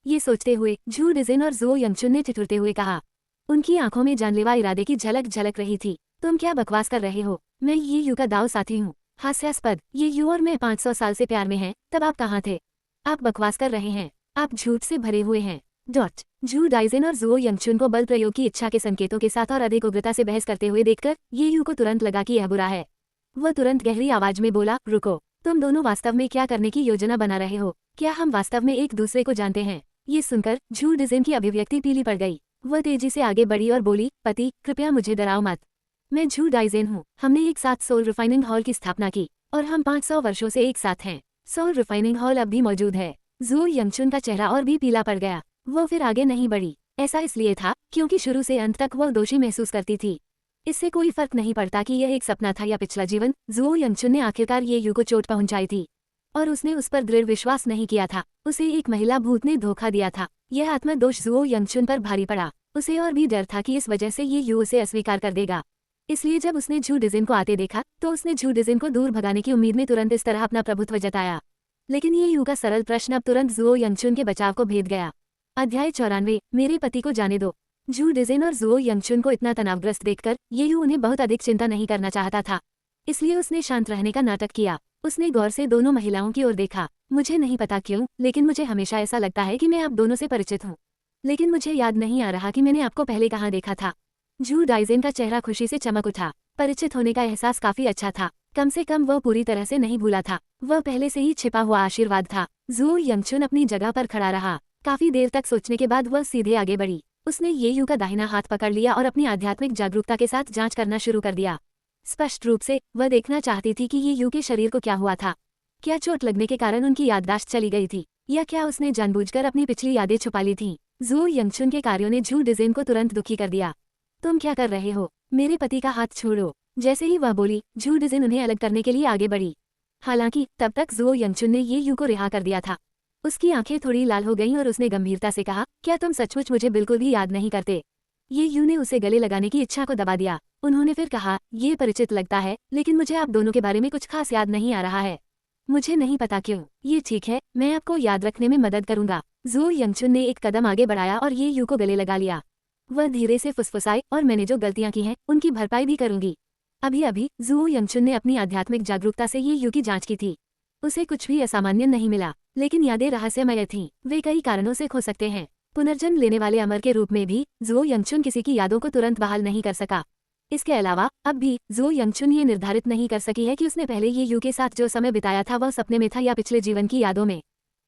ये सोचते हुए झू डिजेन और जुओ यंगचुन ने ठिठुरते हुए कहा। उनकी आंखों में जानलेवा इरादे की झलक झलक रही थी। तुम क्या बकवास कर रहे हो? मैं ये यू का दाव साथी हूँ। हास्यास्पद, ये यू और मैं 500 साल से प्यार में हैं, तब आप कहाँ थे? आप बकवास कर रहे हैं। आप झूठ से भरे हुए हैं। झू डाइजेन और जुओ यंगचुन को बल प्रयोग की इच्छा के संकेतों के साथ और अधिक उग्रता से बहस करते हुए देखकर ये यू को तुरंत लगा कि यह बुरा है। वह तुरंत गहरी आवाज में बोला, रुको, तुम दोनों वास्तव में क्या करने की योजना बना रहे हो? क्या हम वास्तव में एक दूसरे को जानते हैं? ये सुनकर झू डिजेन की अभिव्यक्ति पीली पड़ गई। वह तेजी से आगे बढ़ी और बोली, पति, कृपया मुझे डराओ मत। मैं झू डाइजेन हूँ। हमने एक साथ सोल रिफाइनिंग हॉल की स्थापना की और हम 500 वर्षों से एक साथ हैं। सोल रिफाइनिंग हॉल अब भी मौजूद है। जू यंगचुन का चेहरा और भी पीला पड़ गया। वो फिर आगे नहीं बढ़ी। ऐसा इसलिए था क्योंकि शुरू से अंत तक वो दोषी महसूस करती थी। इससे कोई फर्क नहीं पड़ता कि यह एक सपना था या पिछला जीवन। जू यंगचुन ने आखिरकार ये यू को चोट पहुंचाई थी और उसने उस पर दृढ़ विश्वास नहीं किया था। उसे एक महिला भूत ने धोखा दिया था। यह आत्मदोष जू यंगचुन पर भारी पड़ा। उसे और भी डर था कि इस वजह से ये यू उसे अस्वीकार कर देगा। इसलिए जब उसने झू डिजिन को आते देखा तो उसने झू डिजिन को दूर भगाने की उम्मीद में तुरंत इस तरह अपना प्रभुत्व जताया। लेकिन ये यू का सरल प्रश्न अब तुरंत जू यंगचुन के बचाव को भेद गया। अध्याय 94, मेरे पति को जाने दो। झू डिजिन और जू यंगचुन को इतना तनावग्रस्त देखकर ये यू उन्हें बहुत अधिक चिंता नहीं करना चाहता था। इसलिए उसने शांत रहने का नाटक किया। उसने गौर से दोनों महिलाओं की ओर देखा। मुझे नहीं पता क्यों, लेकिन मुझे हमेशा ऐसा लगता है कि मैं आप दोनों से परिचित हूँ, लेकिन मुझे याद नहीं आ रहा कि मैंने आपको पहले कहाँ देखा था। झू डाइजेन का चेहरा खुशी से चमक उठा। परिचित होने का एहसास काफी अच्छा था। कम से कम वह पूरी तरह से नहीं भूला था। वह पहले से ही छिपा हुआ आशीर्वाद था। जू यंगचुन अपनी जगह पर खड़ा रहा। काफी देर तक सोचने के बाद वह सीधे आगे बढ़ी। उसने ये यू का दाहिना हाथ पकड़ लिया और अपनी आध्यात्मिक जागरूकता के साथ जांच करना शुरू कर दिया। स्पष्ट रूप से वह देखना चाहती थी कि ये यू के शरीर को क्या हुआ था। क्या चोट लगने के कारण उनकी याददाश्त चली गई थी, या क्या उसने जानबूझकर अपनी पिछली यादें छुपा ली थीं। जू यंगचुन के कार्यों ने झू डिजिन को तुरंत दुखी कर दिया। तुम क्या कर रहे हो? मेरे पति का हाथ छोड़ो। जैसे ही वह बोली, झू डिजिन उन्हें अलग करने के लिए आगे बढ़ी। हालांकि तब तक जू यंगचुन ने ये यू को रिहा कर दिया था। उसकी आंखें थोड़ी लाल हो गईं और उसने गंभीरता से कहा, क्या तुम सचमुच मुझे बिल्कुल भी याद नहीं करते? ये यू ने उसे गले लगाने की इच्छा को दबा दिया। उन्होंने फिर कहा, ये परिचित लगता है, लेकिन मुझे आप दोनों के बारे में कुछ खास याद नहीं आ रहा है। मुझे नहीं पता क्यों। ये ठीक है, मैं आपको याद रखने में मदद करूंगा। जू यंगचुन ने एक कदम आगे बढ़ाया और ये यू को गले लगा लिया। वह धीरे से फुसफुसाई, और मैंने जो गलतियां की हैं उनकी भरपाई भी करूंगी। अभी अभी जू यंगचुन ने अपनी आध्यात्मिक जागरूकता से ये यू की जांच की थी। उसे कुछ भी असामान्य नहीं मिला, लेकिन यादें रहस्यमय थीं। वे कई कारणों से खो सकते हैं। पुनर्जन्म लेने वाले अमर के रूप में भी जू यंगचुन किसी की यादों को तुरंत बहाल नहीं कर सका। इसके अलावा अब भी जू यंगचुन ये निर्धारित नहीं कर सकी है कि उसने पहले ये यू के साथ जो समय बिताया था वह सपने में था या पिछले जीवन की यादों में।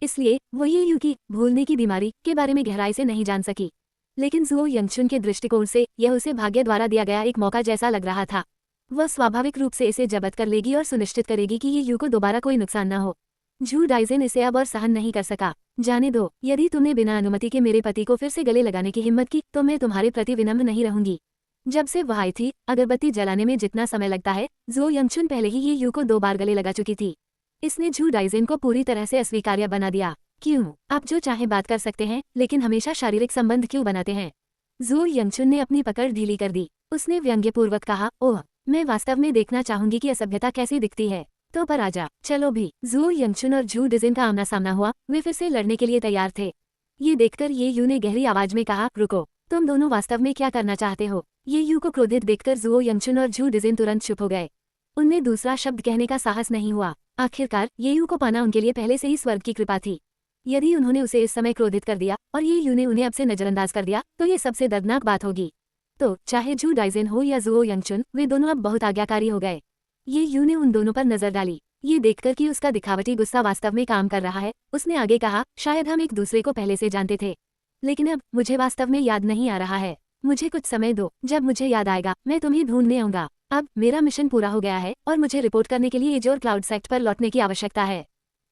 इसलिए वो ये यू की भूलने की बीमारी के बारे में गहराई से नहीं जान सकी। लेकिन जू यंगचुन के दृष्टिकोण से यह उसे भाग्य द्वारा दिया गया एक मौका जैसा लग रहा था। वह स्वाभाविक रूप से इसे जब्त कर लेगी और सुनिश्चित करेगी कि ये यू को दोबारा कोई नुकसान न हो। झू डाइजेन इसे अब और सहन नहीं कर सका। जाने दो, यदि तुमने बिना अनुमति के मेरे पति को फिर से गले लगाने की हिम्मत की तो मैं तुम्हारे प्रति विनम्र नहीं रहूंगी। जब से वह आई थी, अगरबत्ती जलाने में जितना समय लगता है, जू यंगचुन पहले ही ये यू को 2 बार गले लगा चुकी थी। इसने झू डाइजेन को पूरी तरह से अस्वीकार्य बना दिया। क्यों? आप जो चाहे बात कर सकते हैं, लेकिन हमेशा शारीरिक संबंध क्यों बनाते हैं? जू यंगचुन ने अपनी पकड़ ढीली कर दी। उसने व्यंग्यपूर्वक कहा, ओह, मैं वास्तव में देखना चाहूंगी कि असभ्यता कैसी दिखती है। तो पर आजा, चलो भी। जू यंगचुन और झू डिजिन का आमना सामना हुआ। वे फिर से लड़ने के लिए तैयार थे। ये देखकर ये यू ने गहरी आवाज में कहा, रुको, तुम दोनों वास्तव में क्या करना चाहते हो? ये यू को क्रोधित देखकर जू यंगचुन और झू डिजिन तुरंत चुप हो गए। उनमें दूसरा शब्द कहने का साहस नहीं हुआ। आखिरकार ये यू को पाना उनके लिए पहले से ही स्वर्ग की कृपा थी। यदि उन्होंने उसे इस समय क्रोधित कर दिया और ये यू ने उन्हें अब से नजरअंदाज कर दिया तो ये सबसे दर्दनाक बात होगी। तो चाहे झू डाइजेन हो या जू यंगचुन, वे दोनों अब बहुत आज्ञाकारी हो गए। ये यू ने उन दोनों पर नजर डाली। ये देखकर कि उसका दिखावटी गुस्सा वास्तव में काम कर रहा है, उसने आगे कहा, शायद हम एक दूसरे को पहले से जानते थे, लेकिन अब मुझे वास्तव में याद नहीं आ रहा है। मुझे कुछ समय दो, जब मुझे याद आएगा मैं तुम्हें ढूंढने आऊंगा। अब मेरा मिशन पूरा हो गया है और मुझे रिपोर्ट करने के लिए एजोर क्लाउड सेक्ट पर लौटने की आवश्यकता है।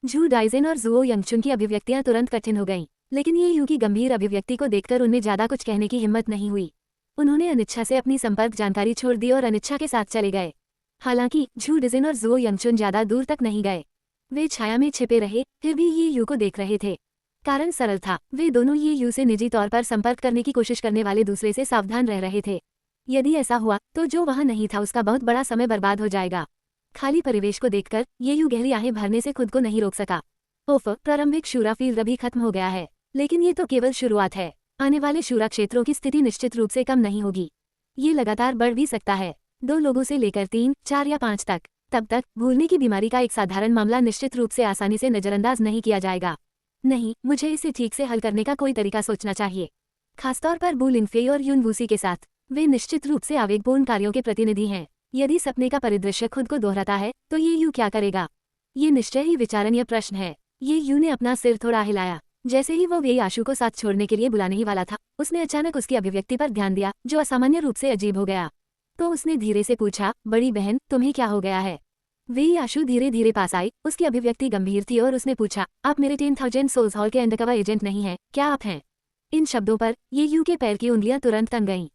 झू डाइजेन और जू यंगचुन की अभिव्यक्तियां तुरंत कठिन हो गईं, लेकिन ये यू की गंभीर अभिव्यक्ति को देखकर उनमें ज्यादा कुछ कहने की हिम्मत नहीं हुई। उन्होंने अनिच्छा से अपनी संपर्क जानकारी छोड़ दी और अनिच्छा के साथ चले गए। हालांकि झू डिजिन और जू यंगचुन ज्यादा दूर तक नहीं गए। वे छाया में छिपे रहे, फिर भी ये यू को देख रहे थे। कारण सरल था, वे दोनों ये यू से निजी तौर पर संपर्क करने की कोशिश करने वाले दूसरे से सावधान रह रहे थे। यदि ऐसा हुआ तो जो वहां नहीं था उसका बहुत बड़ा समय बर्बाद हो जाएगा। खाली परिवेश को देखकर ये यू गहरी आहें भरने से खुद को नहीं रोक सका। ओफ, प्रारंभिक शूरा फील्ड अभी खत्म हो गया है, लेकिन ये तो केवल शुरुआत है। आने वाले शूरा क्षेत्रों की स्थिति निश्चित रूप से कम नहीं होगी। ये लगातार बढ़ भी सकता है, 2 लोगों से लेकर 3, 4 या 5 तक। तब तक भूलने की बीमारी का एक साधारण मामला निश्चित रूप से आसानी से नजरअंदाज नहीं किया जाएगा। नहीं, मुझे इसे ठीक से हल करने का कोई तरीका सोचना चाहिए, खासतौर पर बू लिंगफेई और यून वूसी के साथ। वे निश्चित रूप से आवेगपूर्ण कार्यों के प्रतिनिधि हैं। यदि सपने का परिदृश्य खुद को दोहराता है तो ये यू क्या करेगा? ये निश्चय ही विचारणीय प्रश्न है। ये यू ने अपना सिर थोड़ा हिलाया। जैसे ही वो वे आशु को साथ छोड़ने के लिए बुलाने ही वाला था, उसने अचानक उसकी अभिव्यक्ति पर ध्यान दिया, जो असामान्य रूप से अजीब हो गया। तो उसने धीरे से पूछा, बड़ी बहन, तुम्हें क्या हो गया है? वे आशु धीरे धीरे पास आई। उसकी अभिव्यक्ति गंभीर थी और उसने पूछा, आप मेरे 10,000 सोल्स हॉल के अंडरकवर एजेंट नहीं हैं, क्या आप हैं? इन शब्दों पर ये यू के पैर की उंगलियां तुरंत तन गईं।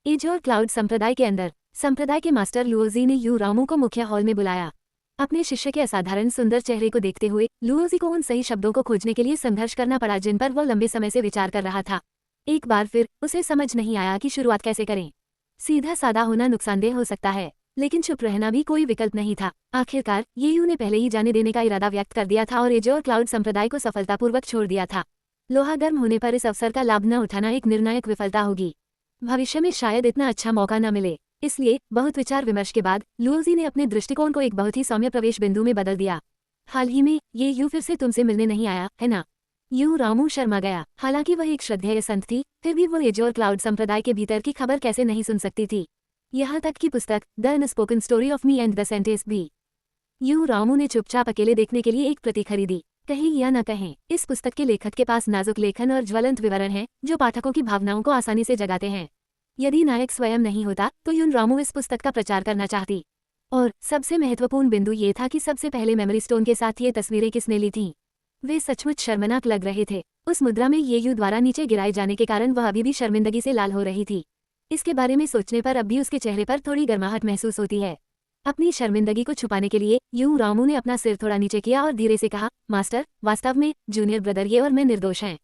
एज और क्लाउड संप्रदाय के अंदर संप्रदाय के मास्टर लुओजी ने यू रामू को मुख्य हॉल में बुलाया। अपने शिष्य के असाधारण सुंदर चेहरे को देखते हुए लुओजी को उन सही शब्दों को खोजने के लिए संघर्ष करना पड़ा जिन पर वह लंबे समय से विचार कर रहा था। एक बार फिर उसे समझ नहीं आया कि शुरुआत कैसे करें। सीधा सादा होना नुकसानदेह हो सकता है, लेकिन चुप रहना भी कोई विकल्प नहीं था। आखिरकार ये यू ने पहले ही जाने देने का इरादा व्यक्त कर दिया था और एज और क्लाउड संप्रदाय को सफलतापूर्वक छोड़ दिया था। लोहा गर्म होने पर इस अवसर का लाभ न उठाना एक निर्णायक विफलता होगी। भविष्य में शायद इतना अच्छा मौका न मिले। इसलिए बहुत विचार विमर्श के बाद लुओजी ने अपने दृष्टिकोण को एक बहुत ही सौम्य प्रवेश बिंदु में बदल दिया। हाल ही में ये यू फिर से तुमसे मिलने नहीं आया है ना? यू रामू शर्मा गया। हालांकि वह एक श्रद्धेय संत थी, फिर भी वो एज और क्लाउड संप्रदाय के भीतर की खबर कैसे नहीं सुन सकती थी। यहाँ तक कि पुस्तक the unspoken story of me and the sentence भी। यू रामू ने चुपचाप अकेले देखने के लिए एक प्रति खरीदी। कहें या न कहें, इस पुस्तक के लेखक के पास नाजुक लेखन और ज्वलंत विवरण हैं जो पाठकों की भावनाओं को आसानी से जगाते हैं। यदि नायक स्वयं नहीं होता तो यून रामू इस पुस्तक का प्रचार करना चाहती। और सबसे महत्वपूर्ण बिंदु ये था कि सबसे पहले मेमोरी स्टोन के साथ ये तस्वीरें किसने ली थीं। वे सचमुच शर्मनाक लग रहे थे। उस मुद्रा में ये यू द्वारा नीचे गिराए जाने के कारण वह अभी भी शर्मिंदगी से लाल हो रही थी। इसके बारे में सोचने पर अब भी उसके चेहरे पर थोड़ी गर्माहट महसूस होती है। अपनी शर्मिंदगी को छुपाने के लिए यू रामू ने अपना सिर थोड़ा नीचे किया और धीरे से कहा, मास्टर, वास्तव में जूनियर ब्रदर ये और मैं निर्दोष हैं।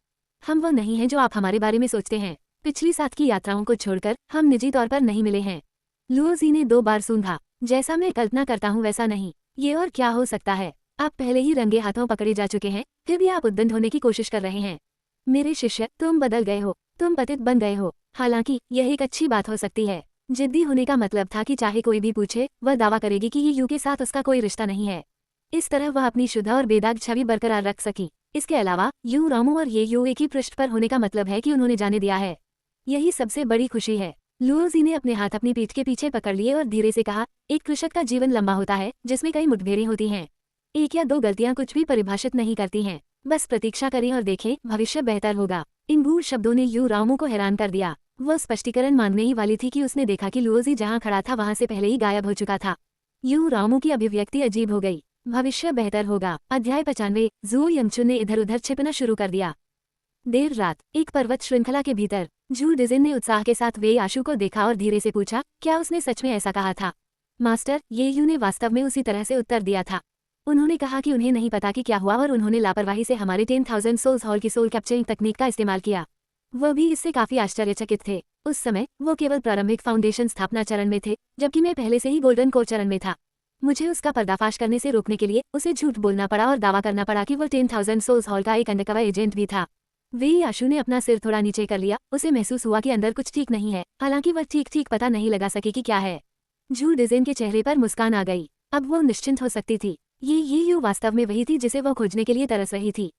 हम वो नहीं हैं जो आप हमारे बारे में सोचते हैं। पिछली साथ की यात्राओं को छोड़कर हम निजी तौर पर नहीं मिले हैं। लुओजी ने 2 बार सूंघा। जैसा मैं कल्पना करता हूँ वैसा नहीं। ये और क्या हो सकता है? आप पहले ही रंगे हाथों पकड़े जा चुके हैं, फिर भी आप उद्दंड होने की कोशिश कर रहे हैं। मेरे शिष्य, तुम बदल गए हो, तुम पतित बन गए हो। हालांकि यह एक अच्छी बात हो सकती है। जिद्दी होने का मतलब था कि चाहे कोई भी पूछे, वह दावा करेगी कि ये यू के साथ उसका कोई रिश्ता नहीं है। इस तरह वह अपनी शुद्ध और बेदाग छवि बरकरार रख सकी। इसके अलावा यू रामू और ये यू एक ही पृष्ठ पर होने का मतलब है कि उन्होंने जाने दिया है। यही सबसे बड़ी खुशी है। लुओजी ने अपने हाथ अपनी पीठ के पीछे पकड़ लिए और धीरे से कहा, एक कृषक का जीवन लंबा होता है जिसमें कई मुठभेड़ें होती हैं। 1 या 2 गलतियां कुछ भी परिभाषित नहीं करती हैं। बस प्रतीक्षा करें और देखें, भविष्य बेहतर होगा। इन गूढ़ शब्दों ने यू रामू को हैरान कर दिया। वह स्पष्टीकरण मांगने ही वाली थी कि उसने देखा कि लुओजी जहां खड़ा था वहां से पहले ही गायब हो चुका था। यू रामू की अभिव्यक्ति अजीब हो गई। भविष्य बेहतर होगा। अध्याय 95। ज़ू यंगचुन ने इधर उधर छिपना शुरू कर दिया। देर रात एक पर्वत श्रृंखला के भीतर झू डिजिन ने उत्साह के साथ वे आशु को देखा और धीरे से पूछा, क्या उसने सच में ऐसा कहा था? मास्टर, ये यू ने वास्तव में उसी तरह से उत्तर दिया था। उन्होंने कहा कि उन्हें नहीं पता कि क्या हुआ और उन्होंने लापरवाही से हमारे 10,000 सोल्स हॉल की सोल कैप्चरिंग तकनीक का इस्तेमाल किया। वह भी इससे काफी आश्चर्यचकित थे। उस समय वो केवल प्रारंभिक फाउंडेशन स्थापना चरण में थे, जबकि मैं पहले से ही गोल्डन कोर चरण में था। मुझे उसका पर्दाफाश करने से रोकने के लिए उसे झूठ बोलना पड़ा और दावा करना पड़ा कि वो 10,000 सोल्स हॉल का एक अंडरकवर एजेंट भी था। वे आशु ने अपना सिर थोड़ा नीचे कर लिया। उसे महसूस हुआ कि अंदर कुछ ठीक नहीं है, हालांकि वह ठीक पता नहीं लगा सके कि क्या है। झू डिजिन के चेहरे पर मुस्कान आ गई। अब वो निश्चिंत हो सकती थी। ये यू वास्तव में वही थी जिसे वह खोजने के लिए तरस रही थी।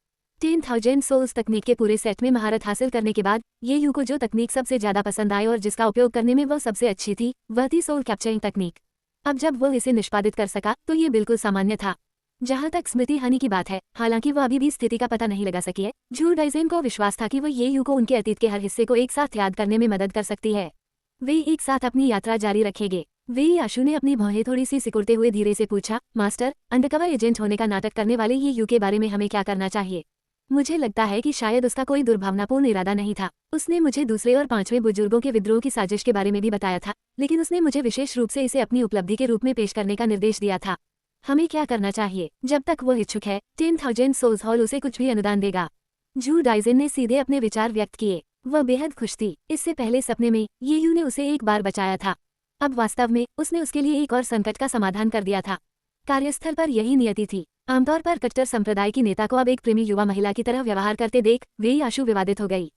10,000 सोल्स तकनीक के पूरे सेट में महारत हासिल करने के बाद ये यू को जो तकनीक सबसे ज्यादा पसंद आई और जिसका उपयोग करने में वह सबसे अच्छी थी, वह थी सोल कैप्चरिंग तकनीक। अब जब वह इसे निष्पादित कर सका तो ये बिल्कुल सामान्य था। जहां तक स्मृति हानि की बात है, हालांकि वह अभी भी स्थिति का पता नहीं लगा सकी है। झू डाइजेन को विश्वास था कि वह ये यू को उनके अतीत के हर हिस्से को एक साथ याद करने में मदद कर सकती है। वे एक साथ अपनी यात्रा जारी रखेंगे। वे आशु ने अपनी भौहें थोड़ी सी सिकुड़ते हुए धीरे से पूछा, मास्टर, अंडरकवर एजेंट होने का नाटक करने वाले ये यू के बारे में हमें क्या करना चाहिए? मुझे लगता है कि शायद उसका कोई दुर्भावनापूर्ण इरादा नहीं था। उसने मुझे दूसरे और 5वें बुजुर्गों के विद्रोह की साजिश के बारे में भी बताया था, लेकिन उसने मुझे विशेष रूप से इसे अपनी उपलब्धि के रूप में पेश करने का निर्देश दिया था। हमें क्या करना चाहिए? जब तक वो इच्छुक है, 10,000 सोल्स हॉल उसे कुछ भी अनुदान देगा। झू डाइजेन ने सीधे अपने विचार व्यक्त किए। वह बेहद खुश थी। इससे पहले सपने में ये यू ने उसे एक बार बचाया था। अब वास्तव में उसने उसके लिए एक और संकट का समाधान कर दिया था। कार्यस्थल पर यही नियति थी। आमतौर पर कट्टर संप्रदाय की नेता को अब एक प्रेमी युवा महिला की तरह व्यवहार करते देख वे आशु विवादित हो गई।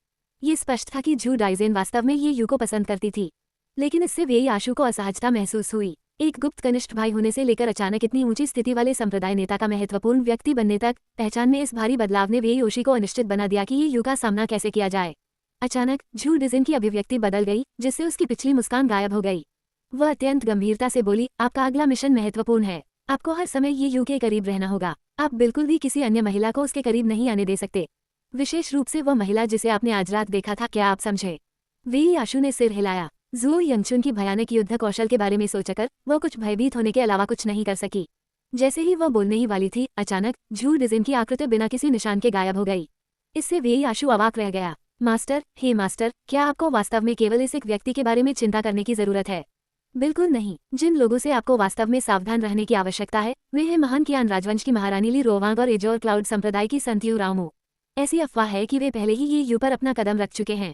ये स्पष्ट था कि झू डाइजेन वास्तव में ये यू को पसंद करती थी, लेकिन इससे वे आशु को असहजता महसूस हुई। एक गुप्त कनिष्ठ भाई होने से लेकर अचानक इतनी ऊंची स्थिति वाले संप्रदाय नेता का महत्वपूर्ण व्यक्ति बनने तक पहचान में इस भारी बदलाव ने वे योशी को अनिश्चित बना दिया कि ये यू का सामना कैसे किया जाए। अचानक झू डिजिन की अभिव्यक्ति बदल गई, जिससे उसकी पिछली मुस्कान गायब हो गई। वह अत्यंत गंभीरता से बोली, आपका अगला मिशन महत्वपूर्ण है। आपको हर समय ये यू के करीब रहना होगा। आप बिल्कुल भी किसी अन्य महिला को उसके करीब नहीं आने दे सकते, विशेष रूप से वह महिला जिसे आपने आज रात देखा था। क्या आप समझे? वे आशु ने सिर हिलाया। ज़ू यंगचुन की भयानक युद्ध कौशल के बारे में सोचकर वह कुछ भयभीत होने के अलावा कुछ नहीं कर सकी। जैसे ही वह बोलने ही वाली थी, अचानक झू डिजिन की आकृति बिना किसी निशान के गायब हो गई। इससे वेई आशु अवाक रह गया। मास्टर, हे मास्टर, क्या आपको वास्तव में केवल इस एक व्यक्ति के बारे में चिंता करने की जरूरत है? बिल्कुल नहीं। जिन लोगों से आपको वास्तव में सावधान रहने की आवश्यकता है वे हैं महान कियान राजवंश की महारानी ली रोवांग और एजोर क्लाउड संप्रदाय की संतयू रामू। ऐसी अफवाह है कि वे पहले ही ये यू पर अपना कदम रख चुके हैं।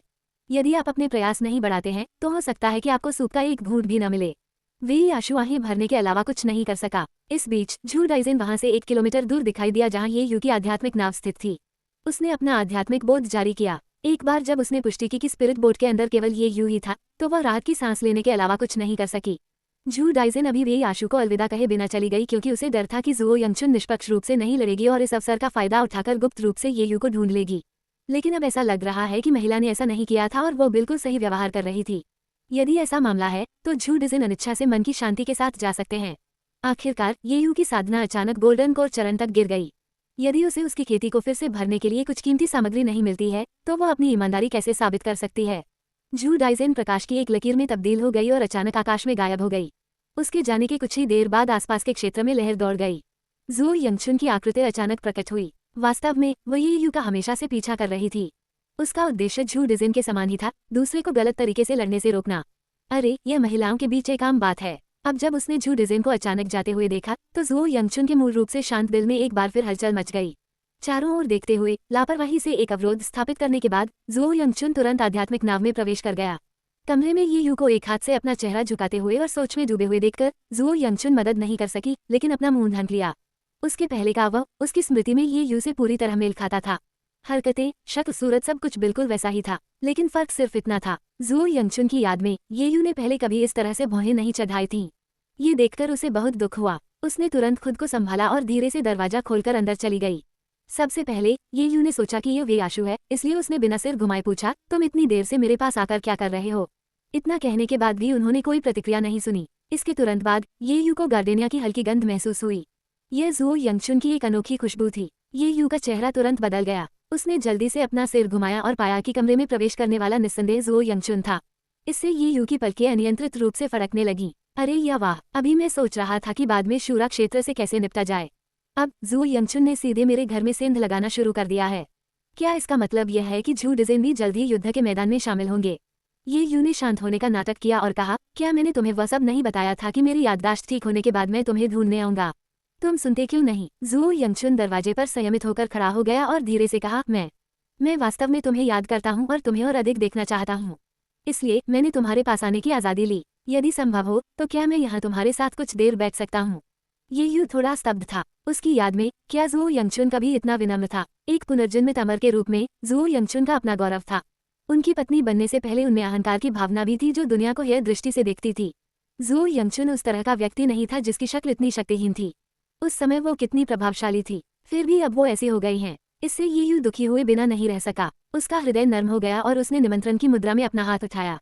यदि आप अपने प्रयास नहीं बढ़ाते हैं तो हो सकता है कि आपको सूप का एक घूंट भी न मिले। वे आशु आहें भरने के अलावा कुछ नहीं कर सका। इस बीच झू डाइजेन वहां से 1 किलोमीटर दूर दिखाई दिया जहां ये यू की आध्यात्मिक नाव स्थित थी। उसने अपना आध्यात्मिक बोध जारी किया। एक बार जब उसने पुष्टि की कि स्पिरिट बोट के अंदर केवल ये यू ही था तो वह राहत की सांस लेने के अलावा कुछ नहीं कर सकी। झू डाइजेन अभी वे आशु को अलविदा कहे बिना चली गई क्योंकि उसे डर था कि जुओ यंगचुन निष्पक्ष रूप से नहीं लड़ेगी और इस अवसर का फायदा उठाकर गुप्त रूप से ये यू को ढूंढ लेगी। लेकिन अब ऐसा लग रहा है कि महिला ने ऐसा नहीं किया था और वो बिल्कुल सही व्यवहार कर रही थी। यदि ऐसा मामला है तो झू डिजिन अनिच्छा से मन की शांति के साथ जा सकते हैं। आखिरकार ये यू की साधना अचानक गोल्डन कोर चरण तक गिर गई। यदि उसे उसकी खेती को फिर से भरने के लिए कुछ कीमती सामग्री नहीं मिलती है तो वह अपनी ईमानदारी कैसे साबित कर सकती है? झू डाइजेन प्रकाश की एक लकीर में तब्दील हो गई और अचानक आकाश में गायब हो गई। उसके जाने के कुछ ही देर बाद आसपास के क्षेत्र में लहर दौड़ गई। जुओ यंगचुन की आकृति अचानक प्रकट हुई। वास्तव में वह ये यू का हमेशा से पीछा कर रही थी। उसका उद्देश्य झू डिजिन के समान ही था, दूसरे को गलत तरीके से लड़ने से रोकना। अरे, यह महिलाओं के बीच एक आम बात है। अब जब उसने झू डिजिन को अचानक जाते हुए देखा तो जुओ यंगचुन के मूल रूप से शांत दिल में एक बार फिर हलचल मच गई। चारों ओर देखते हुए लापरवाही से एक अवरोध स्थापित करने के बाद जुओ यंगचुन तुरंत आध्यात्मिक नाव में प्रवेश कर गया। कमरे में ये यू को एक हाथ से अपना चेहरा झुकाते हुए और सोच में डूबे हुए देखकर जुओ यंगचुन मदद नहीं कर सकी, लेकिन अपना मुंह ढक लिया। उसके पहले का वह उसकी स्मृति में ये यू से पूरी तरह मेल खाता था। हरकतें, शक्ल, सूरत सब कुछ बिल्कुल वैसा ही था, लेकिन फर्क सिर्फ इतना था, जुओ यंगचुन की याद में ये यू ने पहले कभी इस तरह से भौहें नहीं चढ़ाई थीं। ये देखकर उसे बहुत दुख हुआ। उसने तुरंत खुद को संभाला और धीरे से दरवाजा खोलकर अंदर चली गई। सबसे पहले ये यू ने सोचा कि ये वे आशु है, इसलिए उसने बिना सिर घुमाए पूछा, तुम इतनी देर से मेरे पास आकर क्या कर रहे हो? इतना कहने के बाद भी उन्होंने कोई प्रतिक्रिया नहीं सुनी। इसके तुरंत बाद ये यू को गार्डेनिया की हल्की गंध महसूस हुई। यह जुओ यंगचुन की एक अनोखी खुशबू थी। ये यू का चेहरा तुरंत बदल गया। उसने जल्दी से अपना सिर घुमाया और पाया कि कमरे में प्रवेश करने वाला निस्संदेह जुओ यंगचुन था। इससे ये यू की पलकें अनियंत्रित रूप से फड़कने लगीं। अरे या वाह, अभी मैं सोच रहा था कि बाद में शूरा क्षेत्र से कैसे निपटा जाए। अब जुओ यंगचुन ने सीधे मेरे घर में सेंध लगाना शुरू कर दिया है। क्या इसका मतलब यह है कि झू डिजिन भी जल्द ही युद्ध के मैदान में शामिल होंगे? ये यू ने शांत होने का नाटक किया और कहा, क्या मैंने तुम्हें वह सब नहीं बताया था कि मेरी याददाश्त ठीक होने के बाद मैं तुम्हें ढूंढने आऊंगा? तुम सुनते क्यों नहीं? जुओ यंगचुन दरवाजे पर संयमित होकर खड़ा हो गया और धीरे से कहा, मैं वास्तव में तुम्हें याद करता हूँ और तुम्हें और अधिक देखना चाहता हूँ। इसलिए मैंने तुम्हारे पास आने की आज़ादी ली। यदि संभव हो तो क्या मैं यहाँ तुम्हारे साथ कुछ देर बैठ सकता हूँ? ये यू थोड़ा स्तब्ध था। उसकी याद में क्या जुओ यंगचुन कभी इतना विनम्र था? एक पुनर्जन्मित अमर के रूप में जुओ यंगचुन का अपना गौरव था। उनकी पत्नी बनने से पहले उनमें अहंकार की भावना भी थी जो दुनिया को यह दृष्टि से देखती थी। जुओ यंगचुन उस तरह का व्यक्ति नहीं था जिसकी शक्ल इतनी शक्तिहीन थी। उस समय वो कितनी प्रभावशाली थी, फिर भी अब वो ऐसी हो गई हैं। इससे ये यू दुखी हुए बिना नहीं रह सका। उसका हृदय नर्म हो गया और उसने निमंत्रण की मुद्रा में अपना हाथ उठाया।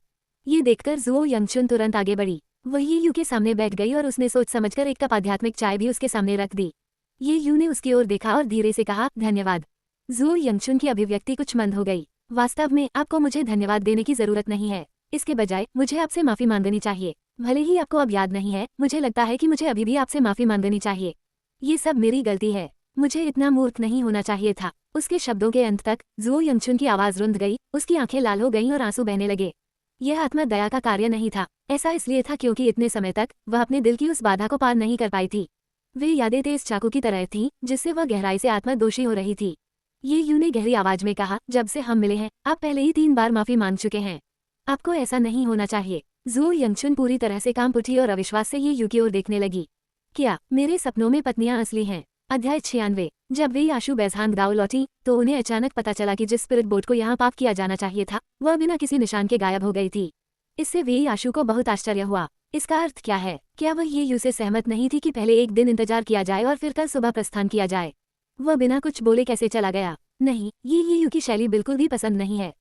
ये देखकर जुओ यंगचुन तुरंत आगे बढ़ी। वह ये यू के सामने बैठ गई और उसने सोच समझकर एक कप आध्यात्मिक चाय भी उसके सामने रख दी। ये यू ने उसकी ओर देखा और धीरे से कहा, धन्यवाद। जुओ यंगचुन की अभिव्यक्ति कुछ मंद हो गई। वास्तव में आपको मुझे धन्यवाद देने की जरूरत नहीं है। इसके बजाय मुझे आपसे माफी मांगनी चाहिए। भले ही आपको अब याद नहीं है, मुझे लगता है कि मुझे अभी भी आपसे माफी मांगनी चाहिए। ये सब मेरी गलती है। मुझे इतना मूर्ख नहीं होना चाहिए था। उसके शब्दों के अंत तक जुओ यंगचुन की आवाज रुंध गई, उसकी आंखें लाल हो गईं और आंसू बहने लगे। यह आत्मदया का कार्य नहीं था। ऐसा इसलिए था क्योंकि इतने समय तक वह अपने दिल की उस बाधा को पार नहीं कर पाई थी। वे यादें तेज चाकू की तरह थीं जिससे वह गहराई से आत्मदोषी हो रही थी। ये यू ने गहरी आवाज में कहा, जब से हम मिले हैं आप पहले ही 3 बार माफी मांग चुके हैं। आपको ऐसा नहीं होना चाहिए। जुओ यंगचुन पूरी तरह से कांप उठी और अविश्वास से ये यू की ओर देखने लगी। क्या मेरे सपनों में पत्नियां असली हैं? अध्याय 96। जब वे आशु बेजहान गांव लौटी तो उन्हें अचानक पता चला कि जिस स्पिरिट बोट को यहाँ पाप किया जाना चाहिए था वह बिना किसी निशान के गायब हो गई थी। इससे वे आशु को बहुत आश्चर्य हुआ। इसका अर्थ क्या है? क्या वह ये यू से सहमत नहीं थी कि पहले एक दिन इंतजार किया जाए और फिर कल सुबह प्रस्थान किया जाए? वह बिना कुछ बोले कैसे चला गया? नहीं, ये यू की शैली बिल्कुल भी पसंद नहीं है।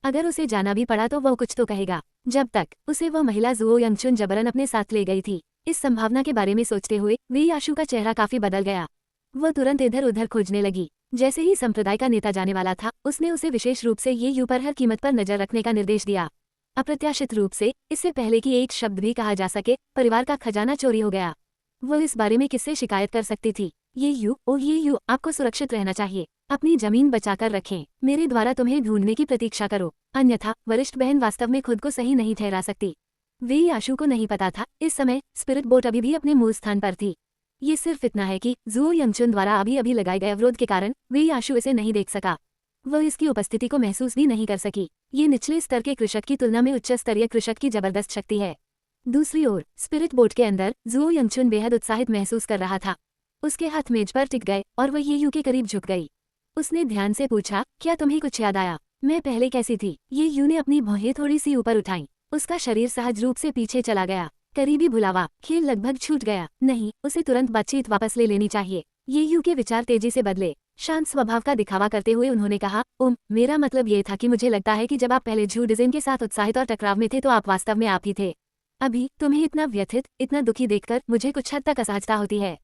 अगर उसे जाना भी पड़ा तो वह कुछ तो कहेगा। जब तक उसे वह महिला जुओ यंगचुन जबरन अपने साथ ले गई थी। इस संभावना के बारे में सोचते हुए वे आशु का चेहरा काफी बदल गया। वह तुरंत इधर उधर खोजने लगी। जैसे ही संप्रदाय का नेता जाने वाला था उसने उसे विशेष रूप से ये यू पर हर कीमत पर नजर रखने का निर्देश दिया। अप्रत्याशित रूप से, इससे पहले कि एक शब्द भी कहा जा सके, परिवार का खजाना चोरी हो गया। वो इस बारे में किससे शिकायत कर सकती थी? ये यू आपको सुरक्षित रहना चाहिए। अपनी जमीन बचाकर रखें। मेरे द्वारा तुम्हें ढूंढने की प्रतीक्षा करो, अन्यथा वरिष्ठ बहन वास्तव में खुद को सही नहीं ठहरा सकती। वे आशु को नहीं पता था इस समय स्पिरिट बोट अभी भी अपने मूल स्थान पर थी। ये सिर्फ इतना है कि जुओ यंगचुन द्वारा अभी लगाए गए अवरोध के कारण वे आशु इसे नहीं देख सका। वह इसकी उपस्थिति को महसूस भी नहीं कर सकी। ये निचले स्तर के कृषक की तुलना में उच्च स्तरीय कृषक की जबरदस्त शक्ति है। दूसरी ओर स्पिरिट बोट के अंदर जुओ यंगचुन बेहद उत्साहित महसूस कर रहा था। उसके हाथ मेज पर टिक गए और वह ये यू के करीब झुक गई। उसने ध्यान से पूछा, क्या तुम्हें कुछ याद आया? मैं पहले कैसी थी? ये यू ने अपनी भौहें थोड़ी सी ऊपर उठाई। उसका शरीर सहज रूप से पीछे चला गया। करीबी भुलावा, खेल लगभग छूट गया। नहीं, उसे तुरंत बातचीत वापस ले लेनी चाहिए। ये यू के विचार तेजी से बदले। शांत स्वभाव का दिखावा करते हुए उन्होंने कहा, मेरा मतलब ये था कि मुझे लगता है कि जब आप पहले झू डिजाइन के साथ उत्साहित और टकराव में थे तो आप वास्तव में आप ही थे। अभी तुम्हें इतना व्यथित, इतना दुखी देखकर मुझे कुछ हद तक असहजता होती है।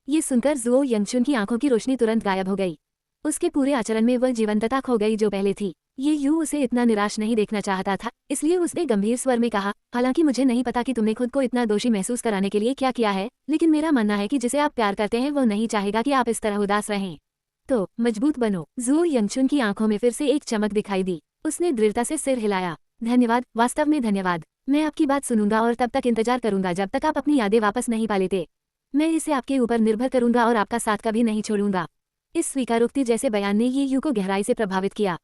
ये सुनकर जुओ यंगचुन की आंखों की रोशनी तुरंत गायब हो गई। उसके पूरे आचरण में वह जीवंतता खो गई जो पहले थी। ये यू उसे इतना निराश नहीं देखना चाहता था, इसलिए उसने गंभीर स्वर में कहा, हालांकि मुझे नहीं पता कि तुमने खुद को इतना दोषी महसूस कराने के लिए क्या किया है, लेकिन मेरा मानना है कि जिसे आप प्यार करते हैं वो नहीं चाहेगा कि आप इस तरह उदास रहें। तो मजबूत बनो। जुओ यंगचुन की आंखों में फिर से एक चमक दिखाई दी। उसने दृढ़ता से सिर हिलाया। धन्यवाद, वास्तव में धन्यवाद। मैं आपकी बात सुनूंगा और तब तक इंतजार करूंगा जब तक आप अपनी यादें वापस नहीं पा लेते। मैं इसे आपके ऊपर निर्भर करूंगा और आपका साथ कभी नहीं छोड़ूंगा। इस स्वीकारोक्ति जैसे बयान ने ये यू को गहराई से प्रभावित किया।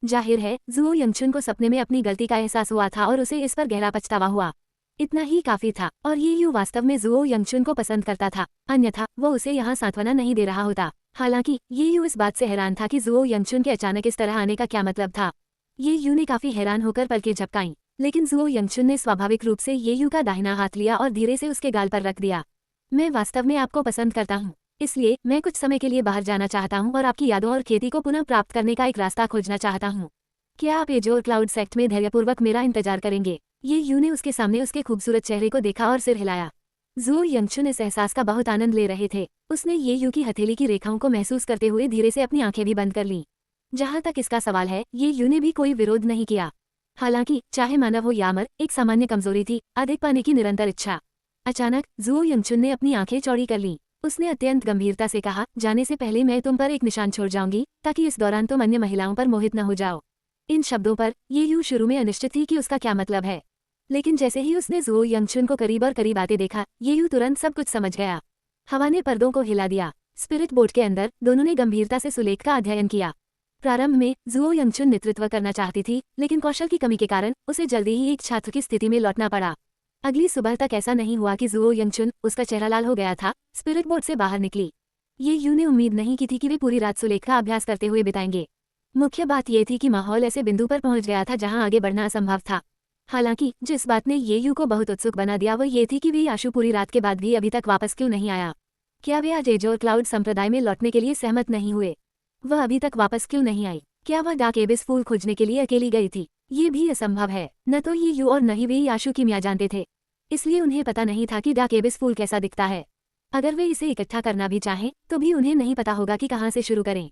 जाहिर है जुओ यंगचुन को सपने में अपनी गलती का एहसास हुआ था और उसे इस पर गहरा पछतावा हुआ। इतना ही काफी था और ये यू वास्तव में जुओ यंगचुन को पसंद करता था, अन्यथा वो उसे यहाँ सांत्वना नहीं दे रहा होता। हालांकि ये यू इस बात से हैरान था कि जुओ यंगचुन के अचानक इस तरह आने का क्या मतलब था। ये यू ने काफी हैरान होकर पलकें झपकाईं, लेकिन जुओ यंगचुन ने स्वाभाविक रूप से ये यू का दाहिना हाथ लिया और धीरे से उसके गाल पर रख दिया। मैं वास्तव में आपको पसंद करता हूँ, इसलिए मैं कुछ समय के लिए बाहर जाना चाहता हूँ और आपकी यादों और खेती को पुनः प्राप्त करने का एक रास्ता खोजना चाहता हूँ। क्या आप एजोर क्लाउड सेक्ट में धैर्यपूर्वक मेरा इंतजार करेंगे? ये यू ने उसके सामने उसके खूबसूरत चेहरे को देखा और सिर हिलाया। जुओ यंगचुन इस एहसास का बहुत आनंद ले रहे थे। उसने ये यू की हथेली की रेखाओं को महसूस करते हुए धीरे से अपनी आंखें भी बंद कर लीं। जहाँ तक इसका सवाल है, ये यू ने भी कोई विरोध नहीं किया। हालांकि चाहे मानव हो या अमर, एक सामान्य कमजोरी थी, अधिक पाने की निरंतर इच्छा। अचानक जुओ यंगचुन ने अपनी आंखें चौड़ी कर लीं। उसने अत्यंत गंभीरता से कहा, जाने से पहले मैं तुम पर एक निशान छोड़ जाऊंगी ताकि इस दौरान तुम अन्य महिलाओं पर मोहित न हो जाओ। इन शब्दों पर ये यू शुरू में अनिश्चित थी कि उसका क्या मतलब है, लेकिन जैसे ही उसने जुओ यंगचुन को करीब और करीब आते देखा, ये यू तुरंत सब कुछ समझ गया। हवा ने पर्दों को हिला दिया। स्पिरिट बोट के अंदर दोनों ने गंभीरता से सुलेख का अध्ययन किया। प्रारंभ में जुओ यंगचुन नेतृत्व करना चाहती थी, लेकिन कौशल की कमी के कारण उसे जल्दी ही एक छात्र की स्थिति में लौटना पड़ा। अगली सुबह तक ऐसा नहीं हुआ कि जुओ यंगचुन, उसका चेहरा लाल हो गया था, स्पिरिट बोट से बाहर निकली। ये यू ने उम्मीद नहीं की थी कि वे पूरी रात सुलेख का अभ्यास करते हुए बिताएंगे। मुख्य बात यह थी कि माहौल ऐसे बिंदु पर पहुंच गया था जहां आगे बढ़ना असंभव था। हालांकि जिस बात ने ये यू को बहुत उत्सुक बना दिया वो ये थी कि वे आशु पूरी रात के बाद भी अभी तक वापस क्यों नहीं आया। क्या वे आज एजोर क्लाउड संप्रदाय में लौटने के लिए सहमत नहीं हुए? वह अभी तक वापस क्यों नहीं आई? क्या वह डार्क एबिस फूल खोजने के लिए अकेली गई थी? ये भी असंभव है। न तो ये यू और न ही वे आशु की मियाँ जानते थे, इसलिए उन्हें पता नहीं था कि डार्क एबिस फूल कैसा दिखता है। अगर वे इसे इकट्ठा करना भी चाहें तो भी उन्हें नहीं पता होगा कि कहाँ से शुरू करें।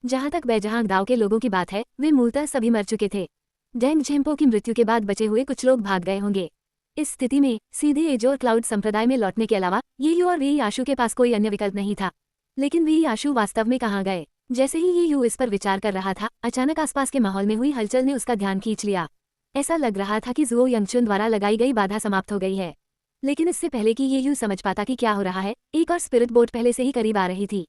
जहाँ तक बेजहां गांव के लोगों की बात है, वे मूलतः सभी मर चुके थे। डेंग झेम्पो की मृत्यु के बाद बचे हुए कुछ लोग भाग गए होंगे। इस स्थिति में सीधे एजोर क्लाउड संप्रदाय में लौटने के अलावा ये यू और वे आशु के पास कोई अन्य विकल्प नहीं था। लेकिन वे आशु वास्तव में कहाँ गए? जैसे ही ये यू इस पर विचार कर रहा था, अचानक आसपास के माहौल में हुई हलचल ने उसका ध्यान खींच लिया। ऐसा लग रहा था कि जुओ यंगचुन द्वारा लगाई गई बाधा समाप्त हो गई है। लेकिन इससे पहले कि ये यू समझ पाता कि क्या हो रहा है, एक और स्पिरिट बोट पहले से ही करीब आ रही थी।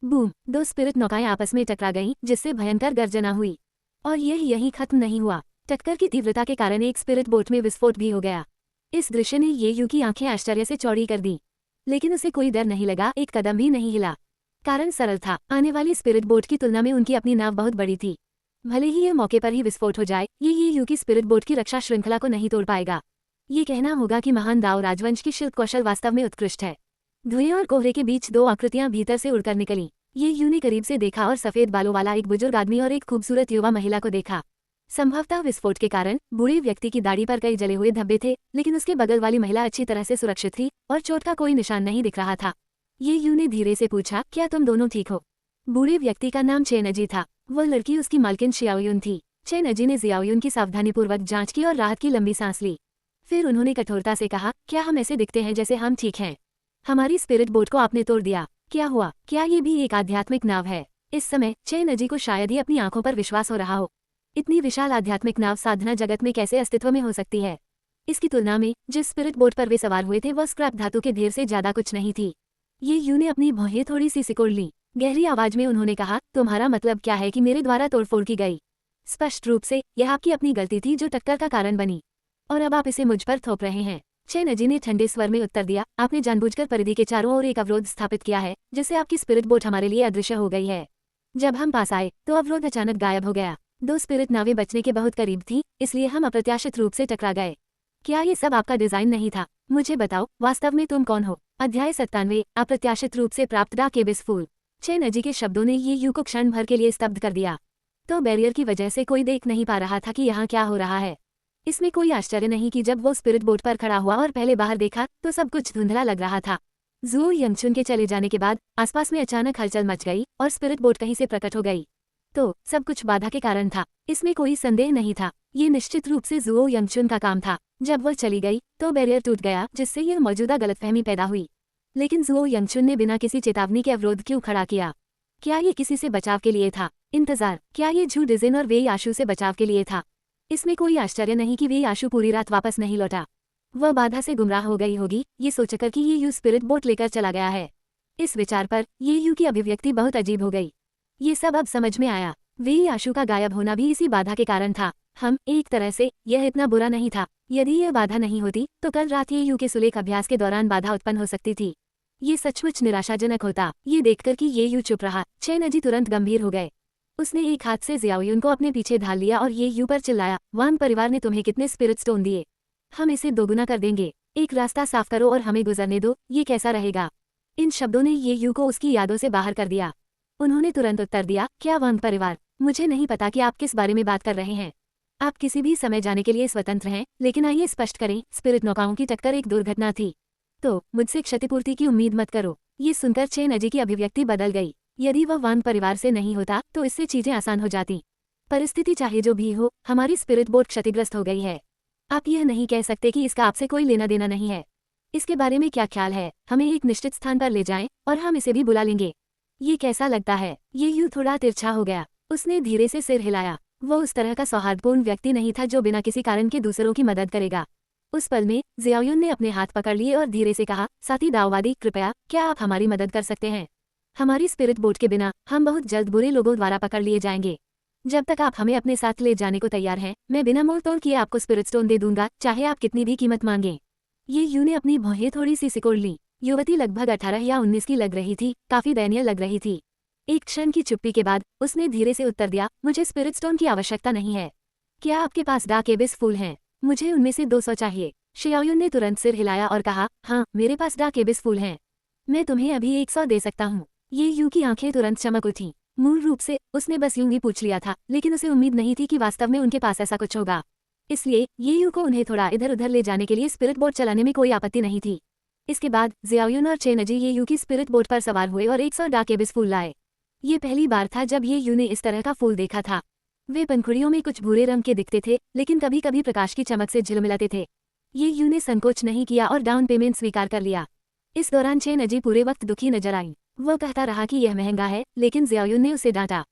बूम! दो स्पिरिट नौकाएं आपस में टकरा गईं, जिससे भयंकर गर्जना हुई। और यह यहीं खत्म नहीं हुआ। टक्कर की तीव्रता के कारण एक स्पिरिट बोट में विस्फोट भी हो गया। इस दृश्य ने ये यू की आंखें आश्चर्य से चौड़ी कर दी, लेकिन उसे कोई डर नहीं लगा, एक कदम भी नहीं हिला। कारण सरल था, आने वाली स्पिरिट बोट की तुलना में उनकी अपनी नाव बहुत बड़ी थी। भले ही ये मौके पर ही विस्फोट हो जाए, ये यू की स्पिरिट बोट की रक्षा श्रृंखला को नहीं तोड़ पाएगा। ये कहना होगा कि महान दाओ राजवंश की शिल्प कौशल वास्तव में उत्कृष्ट है। धुएं और कोहरे के बीच दो आकृतियां भीतर से उड़कर निकलीं। ये यू ने करीब से देखा और सफेद बालों वाला एक बुजुर्ग आदमी और एक खूबसूरत युवा महिला को देखा। संभवतः विस्फोट के कारण बूढ़े व्यक्ति की दाढ़ी पर कई जले हुए धब्बे थे, लेकिन उसके बगल वाली महिला अच्छी तरह से सुरक्षित थी और चोट का कोई निशान नहीं दिख रहा था। ये यू ने धीरे से पूछा, क्या तुम दोनों ठीक हो? बूढ़े व्यक्ति का नाम चेनजी था। वह लड़की उसकी मालकिन शियाओयुन थी। चेनजी ने जियाओयुन की सावधानीपूर्वक जांच की और राहत की लंबी सांस ली। फिर उन्होंने कठोरता से कहा, क्या हम ऐसे दिखते हैं जैसे हम ठीक हैं? हमारी स्पिरिट बोट को आपने तोड़ दिया। क्या हुआ? क्या ये भी एक आध्यात्मिक नाव है? इस समय चेन अजी को शायद ही अपनी आंखों पर विश्वास हो रहा हो। इतनी विशाल आध्यात्मिक नाव साधना जगत में कैसे अस्तित्व में हो सकती है? इसकी तुलना में जिस स्पिरिट बोट पर वे सवार हुए थे वह स्क्रैप धातु के ढेर से ज्यादा कुछ नहीं थी। ये यू ने अपनी भौहें थोड़ी सी सिकोड़ ली। गहरी आवाज में उन्होंने कहा, तुम्हारा मतलब क्या है कि मेरे द्वारा तोड़फोड़ की गई? स्पष्ट रूप से यह आपकी अपनी गलती थी जो टक्कर का कारण बनी, और अब आप इसे मुझ पर थोप रहे हैं। चेन अजी ने ठंडे स्वर में उत्तर दिया, आपने जानबूझकर परिधि के चारों ओर एक अवरोध स्थापित किया है जिससे आपकी स्पिरिट बोट हमारे लिए अदृश्य हो गई है। जब हम पास आए तो अवरोध अचानक गायब हो गया। 2 स्पिरिट नावें बचने के बहुत करीब थीं, इसलिए हम अप्रत्याशित रूप से टकरा गए। क्या ये सब आपका डिजाइन नहीं था? मुझे बताओ, वास्तव में तुम कौन हो? अध्याय 97, अप्रत्याशित रूप से प्राप्त द केबिस फूल। चेन अजी के शब्दों ने ये यू को क्षण भर के लिए स्तब्ध कर दिया। तो बैरियर की वजह से कोई देख नहीं पा रहा था कि यहाँ क्या हो रहा है। इसमें कोई आश्चर्य नहीं कि जब वो स्पिरिट बोट पर खड़ा हुआ और पहले बाहर देखा तो सब कुछ धुंधला लग रहा था। ज़ुओ यंगचुन के चले जाने के बाद आसपास में अचानक हलचल मच गई और स्पिरिट बोट कहीं से प्रकट हो गई। तो सब कुछ बाधा के कारण था, इसमें कोई संदेह नहीं था। ये निश्चित रूप से ज़ुओ यंगचुन का काम था। जब वह चली गई तो बैरियर टूट गया जिससे यह मौजूदा गलतफहमी पैदा हुई। लेकिन ज़ुओ यंगचुन ने बिना किसी चेतावनी के अवरोध क्यों खड़ा किया? क्या ये किसी से बचाव के लिए था? इंतजार, क्या ये झू डिजिन और वेई आशु से बचाव के लिए था? इसमें कोई आश्चर्य नहीं कि वेई आशु पूरी रात वापस नहीं लौटा। वह बाधा से गुमराह हो गई होगी, ये सोचकर कि ये यू स्पिरिट बोट लेकर चला गया है। इस विचार पर ये यू की अभिव्यक्ति बहुत अजीब हो गई। ये सब अब समझ में आया। वेई आशु का गायब होना भी इसी बाधा के कारण था। हम एक तरह से यह इतना बुरा नहीं था। यदि यह बाधा नहीं होती तो कल रात ये यू के सुलेख अभ्यास के दौरान बाधा उत्पन्न हो सकती थी। ये सचमुच निराशाजनक होता। ये देखकर कि ये यू चुप रहा, चेन अजी तुरंत गंभीर हो गए। उसने एक हाथ से ज़ियाओयुन को अपने पीछे ढाल लिया और ये यू पर चिल्लाया, वांग परिवार ने तुम्हें कितने स्पिरिट स्टोन दिए? हम इसे दोगुना कर देंगे। एक रास्ता साफ करो और हमें गुजरने दो, ये कैसा रहेगा? इन शब्दों ने ये यू को उसकी यादों से बाहर कर दिया। उन्होंने तुरंत उत्तर दिया, क्या वांग परिवार? मुझे नहीं पता कि आप किस बारे में बात कर रहे हैं। आप किसी भी समय जाने के लिए स्वतंत्र हैं, लेकिन आइए स्पष्ट करें, स्पिरिट नौकाओं की टक्कर एक दुर्घटना थी। तो मुझसे क्षतिपूर्ति की उम्मीद मत करो। ये सुनकर चेन अजी की अभिव्यक्ति बदल गई। यदि वह वांग परिवार से नहीं होता तो इससे चीजें आसान हो जाती। परिस्थिति चाहे जो भी हो, हमारी स्पिरिट बोट क्षतिग्रस्त हो गई है। आप यह नहीं कह सकते कि इसका आपसे कोई लेना देना नहीं है। इसके बारे में क्या ख्याल है? हमें एक निश्चित स्थान पर ले जाएं और हम इसे भी बुला लेंगे। ये कैसा लगता है? ये यूं थोड़ा तिरछा हो गया। उसने धीरे से सिर हिलाया। वो उस तरह का सौहार्दपूर्ण व्यक्ति नहीं था जो बिना किसी कारण के दूसरों की मदद करेगा। उस पल में ज़ियाओयुन ने अपने हाथ पकड़ लिए और धीरे से कहा, साथी दाओवादी, कृपया क्या आप हमारी मदद कर सकते हैं? हमारी स्पिरिट बोट के बिना हम बहुत जल्द बुरे लोगों द्वारा पकड़ लिए जाएंगे। जब तक आप हमें अपने साथ ले जाने को तैयार हैं, मैं बिना मोल तोड़ किए आपको स्पिरिट स्टोन दे दूंगा, चाहे आप कितनी भी कीमत मांगें। ये यू ने अपनी भौहें थोड़ी सी सिकोड़ ली। युवती लगभग 18 या 19 की लग रही थी, काफी दयनीय लग रही थी। एक क्षण की चुप्पी के बाद उसने धीरे से उत्तर दिया, मुझे स्पिरिट स्टोन की आवश्यकता नहीं है। क्या आपके पास द केबिस फूल हैं? मुझे उनमें से 200 चाहिए। ज़ियाओयुन ने तुरंत सिर हिलाया और कहा, हाँ, मेरे पास द केबिस फूल हैं। मैं तुम्हें अभी 100 दे सकता हूँ। ये यू की आंखें तुरंत चमक उठीं। मूल रूप से उसने बस यूं ही पूछ लिया था, लेकिन उसे उम्मीद नहीं थी कि वास्तव में उनके पास ऐसा कुछ होगा। इसलिए ये यू को उन्हें थोड़ा इधर उधर ले जाने के लिए स्पिरिट बोट चलाने में कोई आपत्ति नहीं थी। इसके बाद ज़ियाओयुन और चेन अजी ये यू की स्पिरिट बोट पर सवार हुए और 100 द केबिस फूल लाए। ये पहली बार था जब ये यू ने इस तरह का फूल देखा था। वे पंखुड़ियों में कुछ भूरे रंग के दिखते थे, लेकिन कभी कभी प्रकाश की चमक से झिलमिलाते थे। ये यू ने संकोच नहीं किया और डाउन पेमेंट स्वीकार कर लिया। इस दौरान चेन अजी पूरे वक्त दुखी नजर आई। वह कहता रहा कि यह महंगा है, लेकिन ज़ियाओयुन ने उसे डांटा।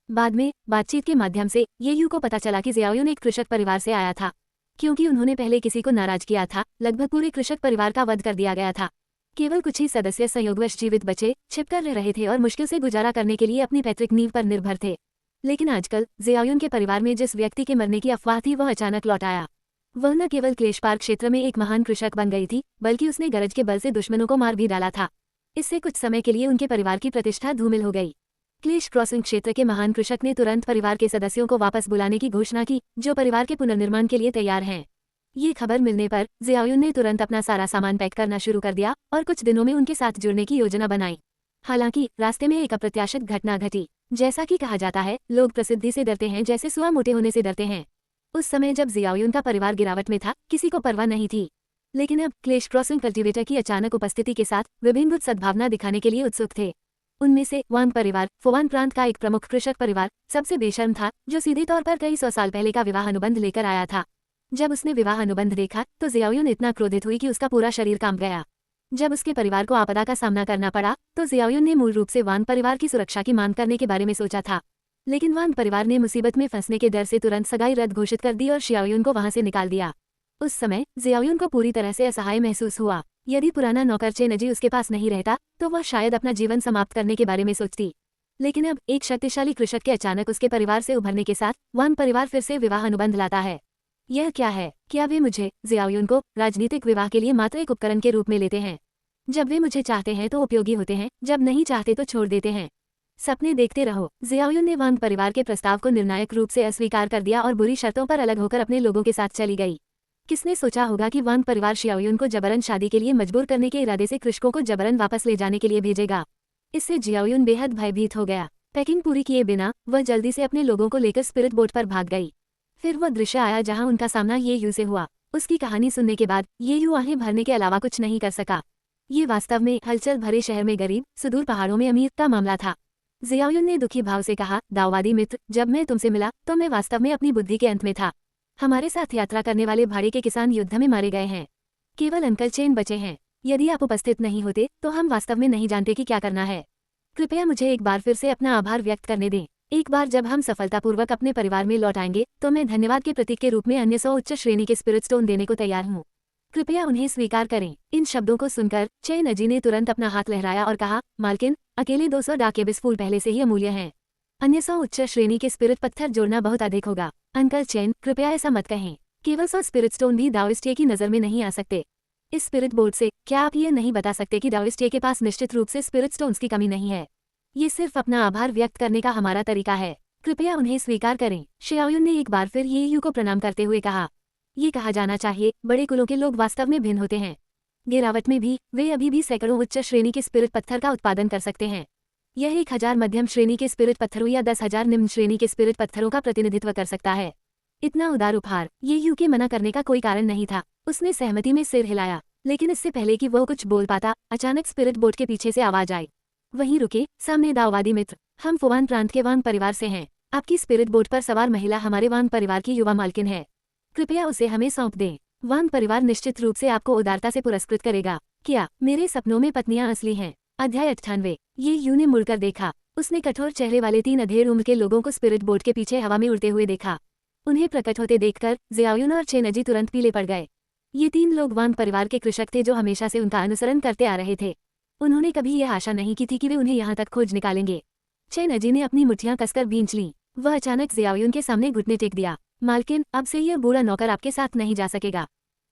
बाद में बातचीत के माध्यम से ये यू को पता चला कि ज़ियाओयुन एक कृषक परिवार से आया था। क्योंकि उन्होंने पहले किसी को नाराज किया था, लगभग पूरे कृषक परिवार का वध कर दिया गया था। केवल कुछ ही सदस्य संयोगवश जीवित बचे, छिपकर रह रहे थे और मुश्किल से गुजारा करने के लिए अपनी पैतृक नींव पर निर्भर थे। लेकिन आजकल ज़ियाओयुन के परिवार में जिस व्यक्ति के मरने की अफवाह थी वह अचानक लौट आया। वह न केवल क्लेशपार क्षेत्र में एक महान कृषक बन गई थी, बल्कि उसने गरज के बल से दुश्मनों को मार भी डाला था। इससे कुछ समय के लिए उनके परिवार की प्रतिष्ठा धूमिल हो गई। क्लेश क्रॉसिंग क्षेत्र के महान कृषक ने तुरंत परिवार के सदस्यों को वापस बुलाने की घोषणा की, जो परिवार के पुनर्निर्माण के लिए तैयार हैं। ये खबर मिलने पर ज़ियाओयुन ने तुरंत अपना सारा सामान पैक करना शुरू कर दिया और कुछ दिनों में उनके साथ जुड़ने की योजना बनाई। हालांकि रास्ते में एक अप्रत्याशित घटना घटी। जैसा कि कहा जाता है, लोग प्रसिद्धि से डरते हैं जैसे सुआ मोटे होने से डरते हैं। उस समय जब ज़ियाओयुन का परिवार गिरावट में था, किसी को परवाह नहीं थी। लेकिन अब क्लेश क्रॉसिंग कल्टीवेटर की अचानक उपस्थिति के साथ विभिन्न सद्भावना दिखाने के लिए उत्सुक थे। उनमें से वांग परिवार, फोवान प्रांत का एक प्रमुख कृषक परिवार, सबसे बेशर्म था, जो सीधे तौर पर कई 100 साल पहले का विवाह अनुबंध लेकर आया था। जब उसने विवाह अनुबंध देखा तो ज़ियाओयुन इतना क्रोधित हुई कि उसका पूरा शरीर कांप गया। जब उसके परिवार को आपदा का सामना करना पड़ा तो जियाओयुन ने मूल रूप से वान परिवार की सुरक्षा की मांग करने के बारे में सोचा था। लेकिन वान परिवार ने मुसीबत में फंसने के डर से तुरंत सगाई रद्द घोषित कर दी और शियाओयुन को वहां से निकाल दिया। उस समय जियाओयुन को पूरी तरह से असहाय महसूस हुआ। यदि पुराना नौकर चेनजी उसके पास नहीं रहता तो वह शायद अपना जीवन समाप्त करने के बारे में सोचती। लेकिन अब एक शक्तिशाली कृषक के अचानक उसके परिवार से उभरने के साथ वान परिवार फिर से विवाह अनुबंध लाता है। यह क्या है? क्या वे मुझे, जियाओयुन को, राजनीतिक विवाह के लिए मात्र एक उपकरण के रूप में लेते हैं? जब वे मुझे चाहते हैं तो उपयोगी होते हैं, जब नहीं चाहते तो छोड़ देते हैं। सपने देखते रहो। जियाओयुन ने वान परिवार के प्रस्ताव को निर्णायक रूप से अस्वीकार कर दिया और बुरी शर्तों पर अलग होकर अपने लोगों के साथ चली गई। किसने सोचा होगा कि वान परिवार शियाओयुन को जबरन शादी के लिए मजबूर करने के इरादे से कृषकों को जबरन वापस ले जाने के लिए भेजेगा। इससे जियाओयुन बेहद भयभीत हो गया। पैकिंग पूरी किए बिना वह जल्दी से अपने लोगों को लेकर स्पिरिट बोट पर भाग गई। फिर वह दृश्य आया जहां उनका सामना ये यू से हुआ। उसकी कहानी सुनने के बाद ये यू आहें भरने के अलावा कुछ नहीं कर सका। ये वास्तव में हलचल भरे शहर में गरीब, सुदूर पहाड़ों में अमीर का मामला था। जियाओयुन ने दुखी भाव से कहा, दाववादी मित्र, जब मैं तुमसे मिला तो मैं वास्तव में अपनी बुद्धि के अंत में था। हमारे साथ यात्रा करने वाले भाड़े के किसान युद्ध में मारे गए हैं। केवल अंकल चेन बचे हैं। यदि आप उपस्थित नहीं होते तो हम वास्तव में नहीं जानते कि क्या करना है। कृपया मुझे एक बार फिर से अपना आभार व्यक्त करने दें। एक बार जब हम सफलतापूर्वक अपने परिवार में लौट आएंगे तो मैं धन्यवाद के प्रतीक के रूप में अन्य 100 उच्च श्रेणी के स्पिरिट स्टोन देने को तैयार हूँ। कृपया उन्हें स्वीकार करें। इन शब्दों को सुनकर चेनजी ने तुरंत अपना हाथ लहराया और कहा, मालकिन, अकेले 200 डाकेबिस फूल पहले से ही अमूल्य हैं। अन्य 100 उच्च श्रेणी के स्पिरिट पत्थर जोड़ना बहुत अधिक होगा। अंकल चेन, कृपया ऐसा मत कहें। केवल 100 स्पिरिट स्टोन भी दाओइस्टे की नज़र में नहीं आ सकते। इस स्पिरिट बोर्ड से क्या आप ये नहीं बता सकते कि दाओइस्टे के पास निश्चित रूप से स्पिरिट स्टोन्स की कमी नहीं है? ये सिर्फ अपना आभार व्यक्त करने का हमारा तरीका है। कृपया उन्हें स्वीकार करें। शियाओयुन ने एक बार फिर ये यू को प्रणाम करते हुए कहा। ये कहा जाना चाहिए, बड़े कुलों के लोग वास्तव में भिन्न होते हैं। गिरावट में भी वे अभी भी सैकड़ों उच्च श्रेणी के स्पिरिट पत्थर का उत्पादन कर सकते हैं। यह 1000 मध्यम श्रेणी के स्पिरिट पत्थरों या 10,000 निम्न श्रेणी के स्पिरिट पत्थरों का प्रतिनिधित्व कर सकता है। इतना उदार उपहार ये यू के मना करने का कोई कारण नहीं था। उसने सहमति में सिर हिलाया। लेकिन इससे पहले कि वह कुछ बोल पाता, अचानक स्पिरिट बोट के पीछे से आवाज आई। वहीं रुके, सामने दाववादी मित्र, हम फुवान प्रांत के वान परिवार से हैं। आपकी स्पिरिट बोट पर सवार महिला हमारे वान परिवार की युवा मालकिन है। कृपया उसे हमें सौंप दें। वान परिवार निश्चित रूप से आपको उदारता से पुरस्कृत करेगा। क्या मेरे सपनों में पत्नियां असली हैं? अध्याय 98। ये यू ने मुड़कर देखा। उसने कठोर चेहरे वाले 3 अधेड़ उम्र के लोगों को स्पिरिट बोट के पीछे हवा में उड़ते हुए देखा। उन्हें प्रकट होते देखकर जियाओयुन और चेनजी तुरंत पीले पड़ गए। ये 3 लोग वान परिवार के कृषक थे जो हमेशा से उनका अनुसरण करते आ रहे थे। उन्होंने कभी यह आशा नहीं की थी कि वे उन्हें यहाँ तक खोज निकालेंगे। चेनजी ने अपनी मुट्ठियां कसकर भींच लीं। वह अचानक जियाओयुन के सामने घुटने टेक दिया। मालकिन, अब से यह बूढ़ा नौकर आपके साथ नहीं जा सकेगा।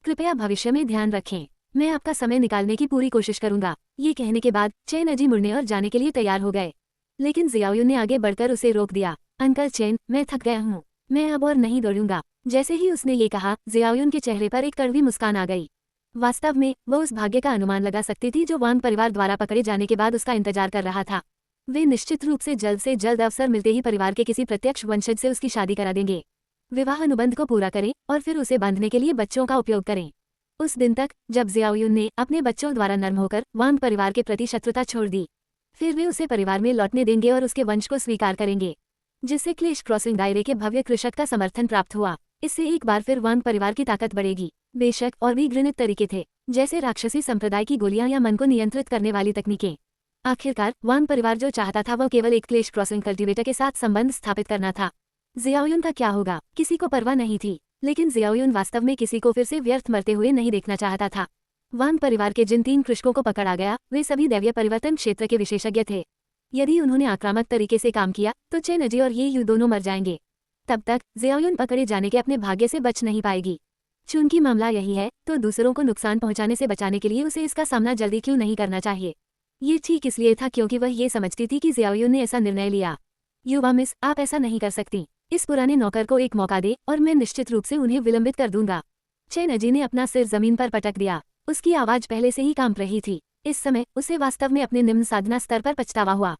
कृपया भविष्य में ध्यान रखें। मैं आपका समय निकालने की पूरी कोशिश करूंगा। ये कहने के बाद चेनजी मुड़ने और जाने के लिए तैयार हो गए। लेकिन जियाओयुन ने आगे बढ़कर उसे रोक दिया। अंकल चेन, मैं थक गया हूँ। मैं अब और नहीं दौड़ूंगा। जैसे ही उसने ये कहा, जियाओयुन के चेहरे पर एक कड़वी मुस्कान आ गई। वास्तव में वह उस भाग्य का अनुमान लगा सकती थी जो वान परिवार द्वारा पकड़े जाने के बाद उसका इंतजार कर रहा था। वे निश्चित रूप से जल्द अवसर मिलते ही परिवार के किसी प्रत्यक्ष वंशज से उसकी शादी करा देंगे। विवाह अनुबंध को पूरा करें और फिर उसे बांधने के लिए बच्चों का उपयोग करें। उस दिन तक जब जियाओयुन ने अपने बच्चों द्वारा नर्म होकर वान परिवार के प्रति शत्रुता छोड़ दी, फिर वे उसे परिवार में लौटने देंगे और उसके वंश को स्वीकार करेंगे, जिससे क्लेश क्रॉसिंग दायरे के भव्य कृषक का समर्थन प्राप्त हुआ। इससे एक बार फिर वान परिवार की ताकत बढ़ेगी। बेशक और भी घृणित तरीके थे, जैसे राक्षसी संप्रदाय की गोलियां या मन को नियंत्रित करने वाली तकनीकें। आखिरकार वान परिवार जो चाहता था वह केवल एक क्लेश क्रॉसिंग कल्टीवेटर के साथ संबंध स्थापित करना था। जियाओयुन का क्या होगा, किसी को परवाह नहीं थी। लेकिन जियाओयुन वास्तव में किसी को फिर से व्यर्थ मरते हुए नहीं देखना चाहता था। वान परिवार के जिन 3 कृषकों को पकड़ा गया, वे सभी दैवीय परिवर्तन क्षेत्र के विशेषज्ञ थे। यदि उन्होंने आक्रामक तरीके से काम किया तो चेनजी और ये यू दोनों मर जाएंगे। तब तक जियाओयुन पकड़े जाने के अपने भाग्य से बच नहीं पाएगी। चूंकि मामला यही है, तो दूसरों को नुकसान पहुंचाने से बचाने के लिए उसे इसका सामना जल्दी क्यों नहीं करना चाहिए। ये ठीक इसलिए था क्योंकि वह ये समझती थी कि जियाओयुन ने ऐसा निर्णय लिया। युवा मिस, आप ऐसा नहीं कर सकती। इस पुराने नौकर को एक मौका दे और मैं निश्चित रूप से उन्हें विलंबित कर दूंगा। चेनजी ने अपना सिर जमीन पर पटक दिया। उसकी आवाज पहले से ही कांप रही थी। इस समय उसे वास्तव में अपने निम्न साधना स्तर पर पछतावा हुआ।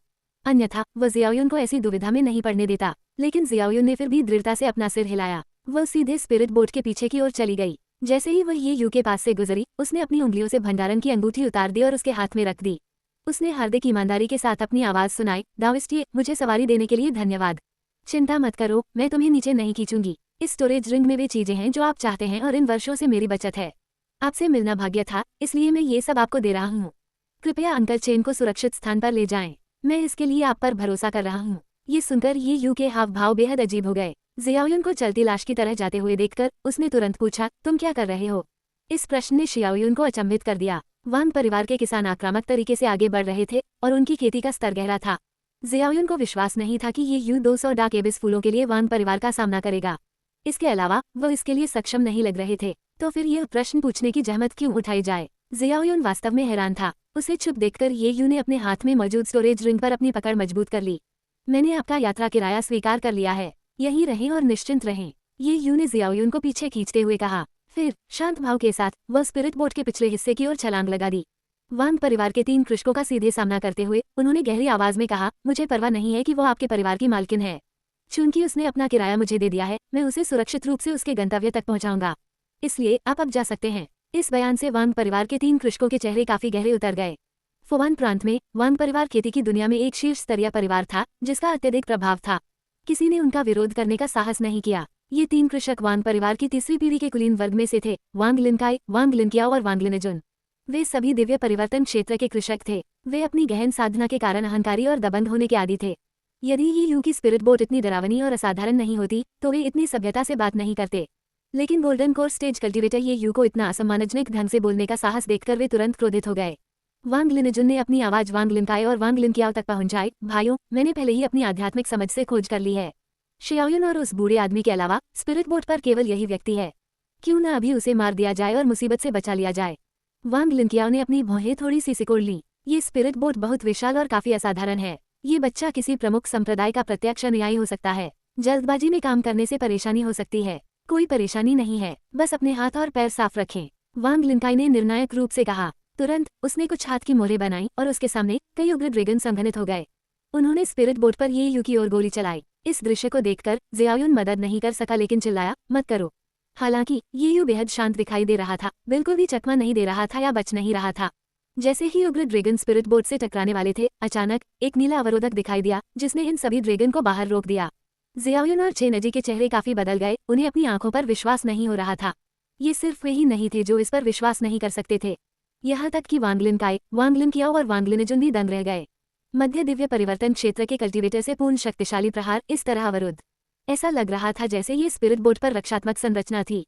अन्यथा वह जियाओयुन को ऐसी दुविधा में नहीं पड़ने देता। लेकिन जियाओयुन ने फिर भी दृढ़ता से अपना सिर हिलाया। वह सीधे स्पिरिट बोट के पीछे की ओर चली गई। जैसे ही वह ये यू के पास से गुजरी, उसने अपनी उंगलियों से भंडारण की अंगूठी उतार दी और उसके हाथ में रख दी। उसने हार्दिक ईमानदारी के साथ अपनी आवाज सुनाई, दाविस्टिये, मुझे सवारी देने के लिए धन्यवाद। चिंता मत करो, मैं तुम्हें नीचे नहीं खींचूंगी। इस स्टोरेज रिंग में वे चीजें हैं जो आप चाहते हैं और इन वर्षों से मेरी बचत है। आपसे मिलना भाग्य था, इसलिए मैं ये सब आपको दे रहा हूँ। कृपया अंकल चेन को सुरक्षित स्थान पर ले जाएं। मैं इसके लिए आप पर भरोसा कर रहा हूँ। ये सुनकर ये यू के हाव भाव बेहद अजीब हो गए। जियाओयुन को चलती लाश की तरह जाते हुए देखकर उसने तुरंत पूछा, तुम क्या कर रहे हो? इस प्रश्न ने शियाओयुन को अचंभित कर दिया। वांग परिवार के किसान आक्रामक तरीके से आगे बढ़ रहे थे और उनकी खेती का स्तर गहरा था। जियाओयुन को विश्वास नहीं था कि ये यू 200 डाक एबिस फूलों के लिए वांग परिवार का सामना करेगा। इसके अलावा वो इसके लिए सक्षम नहीं लग रहे थे, तो फिर यह प्रश्न पूछने की जहमत क्यों उठाई जाए? जियाओयुन वास्तव में हैरान था। उसे चुप देखकर ये यू ने अपने हाथ में मौजूद स्टोरेज रिंग पर अपनी पकड़ मजबूत कर ली। मैंने आपका यात्रा किराया स्वीकार कर लिया है, यहीं रहें और निश्चिंत रहें, ये यू ने जियाओयुन को पीछे खींचते हुए कहा। फिर शांत भाव के साथ वह स्पिरिट बोट के पिछले हिस्से की ओर छलांग लगा दी। वांग परिवार के 3 कृषकों का सीधे सामना करते हुए उन्होंने गहरी आवाज में कहा, मुझे परवाह नहीं है कि वो आपके परिवार की मालकिन है। चूंकि उसने अपना किराया मुझे दे दिया है, मैं उसे सुरक्षित रूप से उसके गंतव्य तक पहुंचाऊंगा। इसलिए आप अब जा सकते हैं। इस बयान से वांग परिवार के 3 कृषकों के चेहरे काफी गहरे उतर गए। फुवान प्रांत में वांग परिवार खेती की दुनिया में एक शीर्ष स्तरीय परिवार था जिसका अत्यधिक प्रभाव था। किसी ने उनका विरोध करने का साहस नहीं किया। ये 3 कृषक वांग परिवार की तीसरी पीढ़ी के कुलीन वर्ग में से थे, वांग लिनकाई, वांग लिनकियाओ और वांग लिनजुन। वे सभी दिव्य परिवर्तन क्षेत्र के कृषक थे। वे अपनी गहन साधना के कारण अहंकारी और दबंग होने के आदी थे। यदि ये यू की स्पिरिट बोट इतनी डरावनी और असाधारण नहीं होती तो वे इतनी सभ्यता से बात नहीं करते। लेकिन गोल्डन कोर स्टेज कल्टीवेटर ये यू को इतना असम्मानजनक ढंग से बोलने का साहस देखकर वे तुरंत क्रोधित हो गए। वांग लिनजुन ने अपनी आवाज वांग लिनकाई और वांग लिनकियाओ तक पहुंचाई। भाइयों, मैंने पहले ही अपनी आध्यात्मिक समझ से खोज कर ली है। शियाओयुन और उस बूढ़े आदमी के अलावा स्पिरिट बोट पर केवल यही व्यक्ति है। क्यों न अभी उसे मार दिया जाए और मुसीबत से बचा लिया जाए। वांग लिनकियाओ ने अपनी भौहें थोड़ी सी सिकोड़ ली। ये स्पिरिट बोट बहुत विशाल और काफी असाधारण है। ये बच्चा किसी प्रमुख संप्रदाय का प्रत्यक्ष अनुयायी हो सकता है। जल्दबाजी में काम करने से परेशानी हो सकती है। कोई परेशानी नहीं है, बस अपने हाथ और पैर साफ रखें, वांग लिनकाई ने निर्णायक रूप से कहा। तुरंत उसने कुछ हाथ की मोहरें बनाई और उसके सामने कई उग्र ड्रैगन संघनित हो गए। उन्होंने स्पिरिट बोट पर ये यू की ओर गोली चलाई। इस दृश्य को देखकर जियाओयुन मदद नहीं कर सका लेकिन चिल्लाया, मत करो। हालांकि ये यू बेहद शांत दिखाई दे रहा था, बिल्कुल भी चकमा नहीं दे रहा था या बच नहीं रहा था। जैसे ही उग्र ड्रैगन स्पिरिट बोट से टकराने वाले थे, अचानक एक नीला अवरोधक दिखाई दिया जिसने इन सभी ड्रैगन को बाहर रोक दिया। जियाओयुन और चेनजी के चेहरे काफी बदल गए। उन्हें अपनी आंखों पर विश्वास नहीं हो रहा था। ये सिर्फ वे ही नहीं थे जो इस पर विश्वास नहीं कर सकते थे। यहाँ तक कि वांग लिनकाई, वांग लिनकियाओ और वांग लिनजुन भी दंग रह गए। मध्य दिव्य परिवर्तन क्षेत्र के कल्टीवेटर से पूर्ण शक्तिशाली प्रहार, इस तरह अवरुद्ध। ऐसा लग रहा था जैसे ये स्पिरिट बोट पर रक्षात्मक संरचना थी।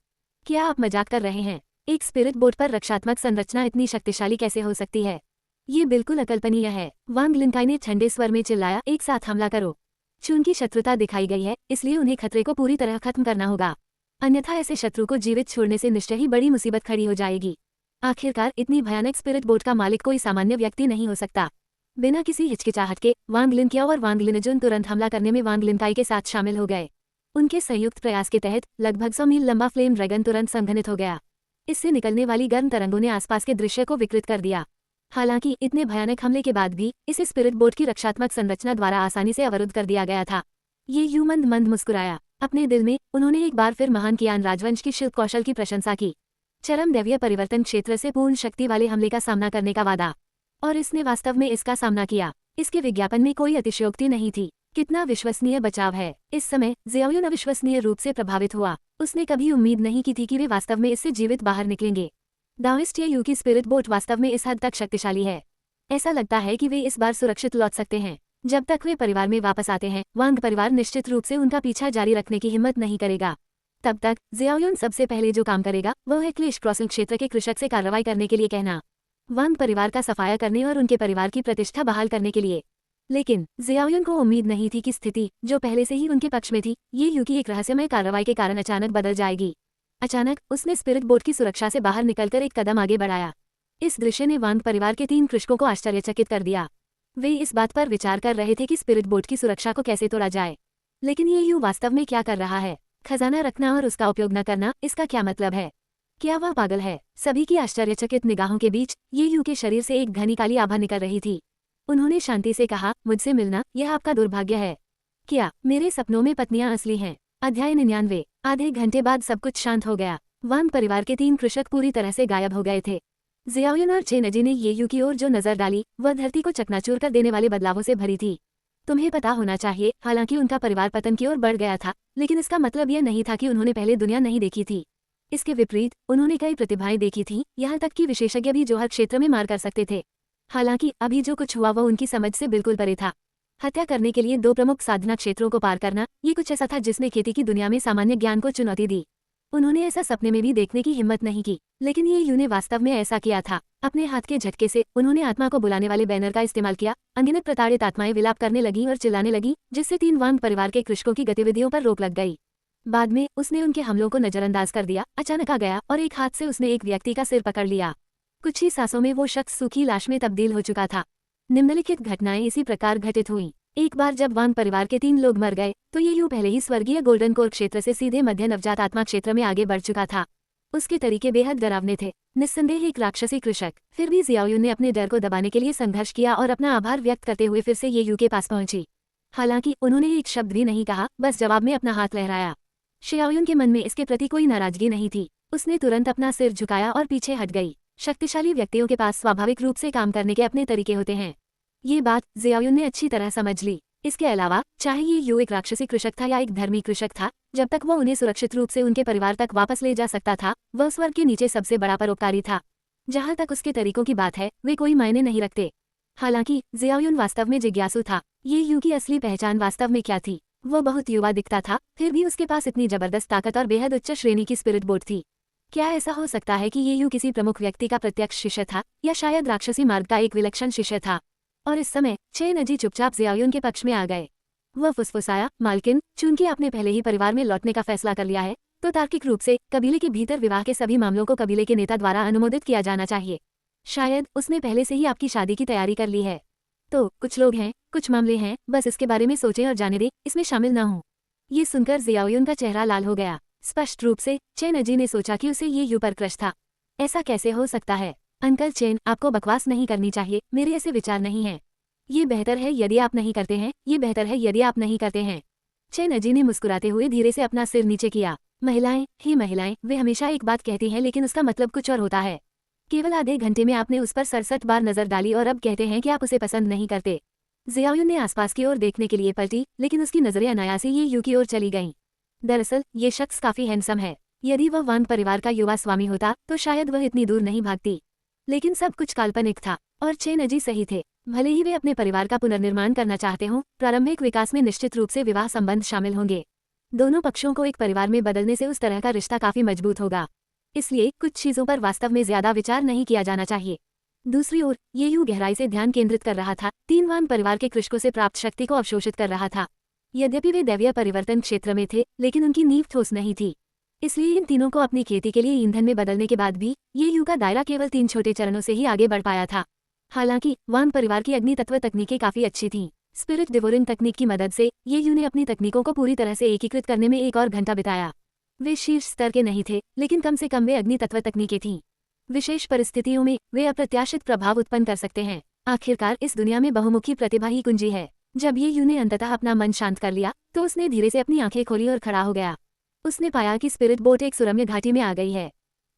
क्या आप मजाक कर रहे हैं? एक स्पिरिट बोट पर रक्षात्मक संरचना इतनी शक्तिशाली कैसे हो सकती है? ये बिल्कुल अकल्पनीय है, वांग लिनकाई ने ठंडे स्वर में चिल्लाया। एक साथ हमला करो। चूंकि शत्रुता दिखाई गई है, इसलिए उन्हें खतरे को पूरी तरह खत्म करना होगा, अन्यथा ऐसे शत्रु को जीवित छोड़ने से निश्चय ही बड़ी मुसीबत खड़ी हो जाएगी। आखिरकार इतनी भयानक स्पिरिट बोट का मालिक कोई सामान्य व्यक्ति नहीं हो सकता। बिना किसी हिचकिचाहट के वांग लिनकियाओ और वांग लिनजुन तुरंत हमला करने में वांग लिनकाई के साथ शामिल हो गए। उनके संयुक्त प्रयास के तहत लगभग 100 मील लंबा फ्लेम ड्रैगन तुरंत संघनित हो गया। इससे निकलने वाली गर्म तरंगों ने आसपास के दृश्य को विकृत कर दिया। हालांकि इतने भयानक हमले के बाद भी इसे स्पिरिट बोट की रक्षात्मक संरचना द्वारा आसानी से अवरुद्ध कर दिया गया था। ये यू मंद मंद मुस्कुराया। अपने दिल में उन्होंने एक बार फिर महान कियान राजवंश की शिल्प कौशल की प्रशंसा की। चरम दैवीय परिवर्तन क्षेत्र से पूर्ण शक्ति वाले हमले का सामना करने का वादा, और इसने वास्तव में इसका सामना किया। इसके विज्ञापन में कोई अतिशयोक्ति नहीं थी। कितना विश्वसनीय बचाव है। इस समय जियाओयुन अविश्वसनीय रूप से प्रभावित हुआ। उसने कभी उम्मीद नहीं की थी कि वे वास्तव में इससे जीवित बाहर निकलेंगे। दाओइस्ट या यू की स्पिरिट बोट वास्तव में इस हद तक शक्तिशाली है। ऐसा लगता है कि वे इस बार सुरक्षित लौट सकते हैं। जब तक वे परिवार में वापस आते हैं, वांग परिवार निश्चित रूप से उनका पीछा जारी रखने की हिम्मत नहीं करेगा। तब तक जियाओयुन सबसे पहले जो काम करेगा वह है क्लेश क्रॉसिंग क्षेत्र के कृषक से कार्रवाई करने के लिए कहना, वांग परिवार का सफाया करने और उनके परिवार की प्रतिष्ठा बहाल करने के लिए। लेकिन जियाओयुन को उम्मीद नहीं थी कि स्थिति, जो पहले से ही उनके पक्ष में थी, ये यू की एक रहस्यमय कार्रवाई के कारण अचानक बदल जाएगी। अचानक उसने स्पिरिट बोट की सुरक्षा से बाहर निकलकर एक कदम आगे बढ़ाया। इस दृश्य ने वांग परिवार के 3 कृषकों को आश्चर्यचकित कर दिया। वे इस बात पर विचार कर रहे थे कि स्पिरिट बोट की सुरक्षा को कैसे तोड़ा जाए। लेकिन ये यू वास्तव में क्या कर रहा है? खजाना रखना और उसका उपयोग न करना, इसका क्या मतलब है? क्या वह पागल है? सभी की आश्चर्यचकित निगाहों के बीच ये यू के शरीर से एक घनी काली आभा निकल रही थी। उन्होंने शांति से कहा, मुझसे मिलना यह आपका दुर्भाग्य है। क्या मेरे सपनों में पत्नियां असली हैं? अध्याय 99। आधे घंटे बाद सब कुछ शांत हो गया। वांग परिवार के 3 कृषक पूरी तरह से गायब हो गए थे। जियाओयुन और चेनजी ने ये यू की ओर जो नजर डाली वह धरती को चकनाचूर कर देने वाले बदलावों से भरी थी। तुम्हें पता होना चाहिए, हालांकि उनका परिवार पतन की ओर बढ़ गया था, लेकिन इसका मतलब यह नहीं था कि उन्होंने पहले दुनिया नहीं देखी थी। इसके विपरीत उन्होंने कई प्रतिभाएं देखी थीं, यहाँ तक कि विशेषज्ञ भी जो हर क्षेत्र में मार कर सकते थे। हालांकि अभी जो कुछ हुआ वो उनकी समझ से बिल्कुल परे था। हत्या करने के लिए 2 प्रमुख साधना क्षेत्रों को पार करना, ये कुछ ऐसा था जिसने खेती की दुनिया में सामान्य ज्ञान को चुनौती दी। उन्होंने ऐसा सपने में भी देखने की हिम्मत नहीं की, लेकिन ये यू ने वास्तव में ऐसा किया था। अपने हाथ के झटके से उन्होंने आत्मा को बुलाने वाले बैनर का इस्तेमाल किया। अनगिनत प्रताड़ित आत्माएं विलाप करने लगीं और चिल्लाने लगीं, जिससे 3 वांग परिवार के कृषकों की गतिविधियों पर रोक लग गई। बाद में उसने उनके हमलों को नजरअंदाज कर दिया। अचानक आ गया और एक हाथ से उसने एक व्यक्ति का सिर पकड़ लिया। कुछ ही सांसों में वो शख्स सूखी लाश में तब्दील हो चुका था। निम्नलिखित घटनाएं इसी प्रकार घटित हुईं। एक बार जब वांग परिवार के 3 लोग मर गए तो ये यू पहले ही स्वर्गीय गोल्डन कोर क्षेत्र से सीधे मध्य नवजात आत्मा क्षेत्र में आगे बढ़ चुका था। उसके तरीके बेहद डरावने थे, निस्संदेह एक राक्षसी कृषक। फिर भी जियाओयुन ने अपने डर को दबाने के लिए संघर्ष किया और अपना आभार व्यक्त करते हुए फिर से ये यू के पास पहुंची। हालांकि उन्होंने एक शब्द भी नहीं कहा, बस जवाब में अपना हाथ लहराया। शियाओयुन के मन में इसके प्रति कोई नाराजगी नहीं थी। उसने तुरंत अपना सिर झुकाया और पीछे हट गई। शक्तिशाली व्यक्तियों के पास स्वाभाविक रूप से काम करने के अपने तरीके होते हैं। ये बात जियाओयुन ने अच्छी तरह समझ ली। इसके अलावा चाहे ये यू एक राक्षसी कृषक था या एक धर्मी कृषक था, जब तक वो उन्हें सुरक्षित रूप से उनके परिवार तक वापस ले जा सकता था, वह स्वर्ग के नीचे सबसे बड़ा परोपकारी था। जहाँ तक उसके तरीकों की बात है, वे कोई मायने नहीं रखते। हालांकि जियाओयुन वास्तव में जिज्ञासु था। ये यू की असली पहचान वास्तव में क्या थी? वो बहुत युवा दिखता था, फिर भी उसके पास इतनी जबरदस्त ताकत और बेहद उच्च श्रेणी की स्पिरिट बोर्ड थी। क्या ऐसा हो सकता है कि ये यू किसी प्रमुख व्यक्ति का प्रत्यक्ष शिष्य था, या शायद राक्षसी मार्ग का एक विलक्षण शिष्य था? और इस समय चेन अजी चुपचाप जियाओयुन के पक्ष में आ गए। वह फुसफुसाया, मालकिन, चूंकि आपने पहले ही परिवार में लौटने का फैसला कर लिया है, तो तार्किक रूप से कबीले के भीतर विवाह के सभी मामलों को कबीले के नेता द्वारा अनुमोदित किया जाना चाहिए। शायद उसने पहले से ही आपकी शादी की तैयारी कर ली है। तो कुछ लोग हैं, कुछ मामले हैं, बस इसके बारे में सोचें और जाने दें, इसमें शामिल ना हो। ये सुनकर जियाओयुन का चेहरा लाल हो गया। स्पष्ट रूप से चेन अजी ने सोचा कि उसे ये यू पर क्रश था। ऐसा कैसे हो सकता है? अंकल चेन, आपको बकवास नहीं करनी चाहिए, मेरे ऐसे विचार नहीं हैं। ये बेहतर है यदि आप नहीं करते हैं, ये बेहतर है यदि आप नहीं करते हैं। चेन अजी ने मुस्कुराते हुए धीरे से अपना सिर नीचे किया। महिलाएं ही महिलाएं, वे हमेशा एक बात कहती हैं लेकिन उसका मतलब कुछ और होता है। केवल आधे घंटे में आपने उस पर 67 बार नजर डाली और अब कहते हैं कि आप उसे पसंद नहीं करते। जियाओयुन ने आसपास की ओर देखने के लिए पलटी, लेकिन उसकी नजरें अनायास ही ये यू की ओर चली गईं। दरअसल ये शख्स काफी हैंडसम है। यदि वह वांग परिवार का युवा स्वामी होता तो शायद वह इतनी दूर नहीं भागती। लेकिन सब कुछ काल्पनिक था और चेन अजी सही थे। भले ही वे अपने परिवार का पुनर्निर्माण करना चाहते हों, प्रारंभिक विकास में निश्चित रूप से विवाह संबंध शामिल होंगे। दोनों पक्षों को एक परिवार में बदलने से उस तरह का रिश्ता काफी मजबूत होगा। इसलिए कुछ चीजों पर वास्तव में ज्यादा विचार नहीं किया जाना चाहिए। दूसरी ओर ये यू गहराई से ध्यान केंद्रित कर रहा था, 3 वान परिवार के कृषकों से प्राप्त शक्ति को अवशोषित कर रहा था। यद्यपि वे दैवीय परिवर्तन क्षेत्र में थे, लेकिन उनकी नींव ठोस नहीं थी। इसलिए इन तीनों को अपनी खेती के लिए ईंधन में बदलने के बाद भी ये यू का दायरा केवल 3 छोटे चरणों से ही आगे बढ़ पाया था। हालांकि वान परिवार की अग्नि तत्व तकनीकें काफी अच्छी थीं। स्पिरिट डिवोरिंग तकनीक की मदद से ये यू ने अपनी तकनीकों को पूरी तरह से एकीकृत करने में 1 और घंटा बिताया। वे शीर्ष स्तर के नहीं थे, लेकिन कम से कम वे अग्नि तत्व तकनीकें थीं। विशेष परिस्थितियों में वे अप्रत्याशित प्रभाव उत्पन्न कर सकते हैं। आखिरकार इस दुनिया में बहुमुखी प्रतिभा ही कुंजी है। जब ये यू ने अंततः अपना मन शांत कर लिया तो उसने धीरे से अपनी आंखें खोली और खड़ा हो गया। उसने पाया कि स्पिरिट बोट एक सुरम्य घाटी में आ गई है।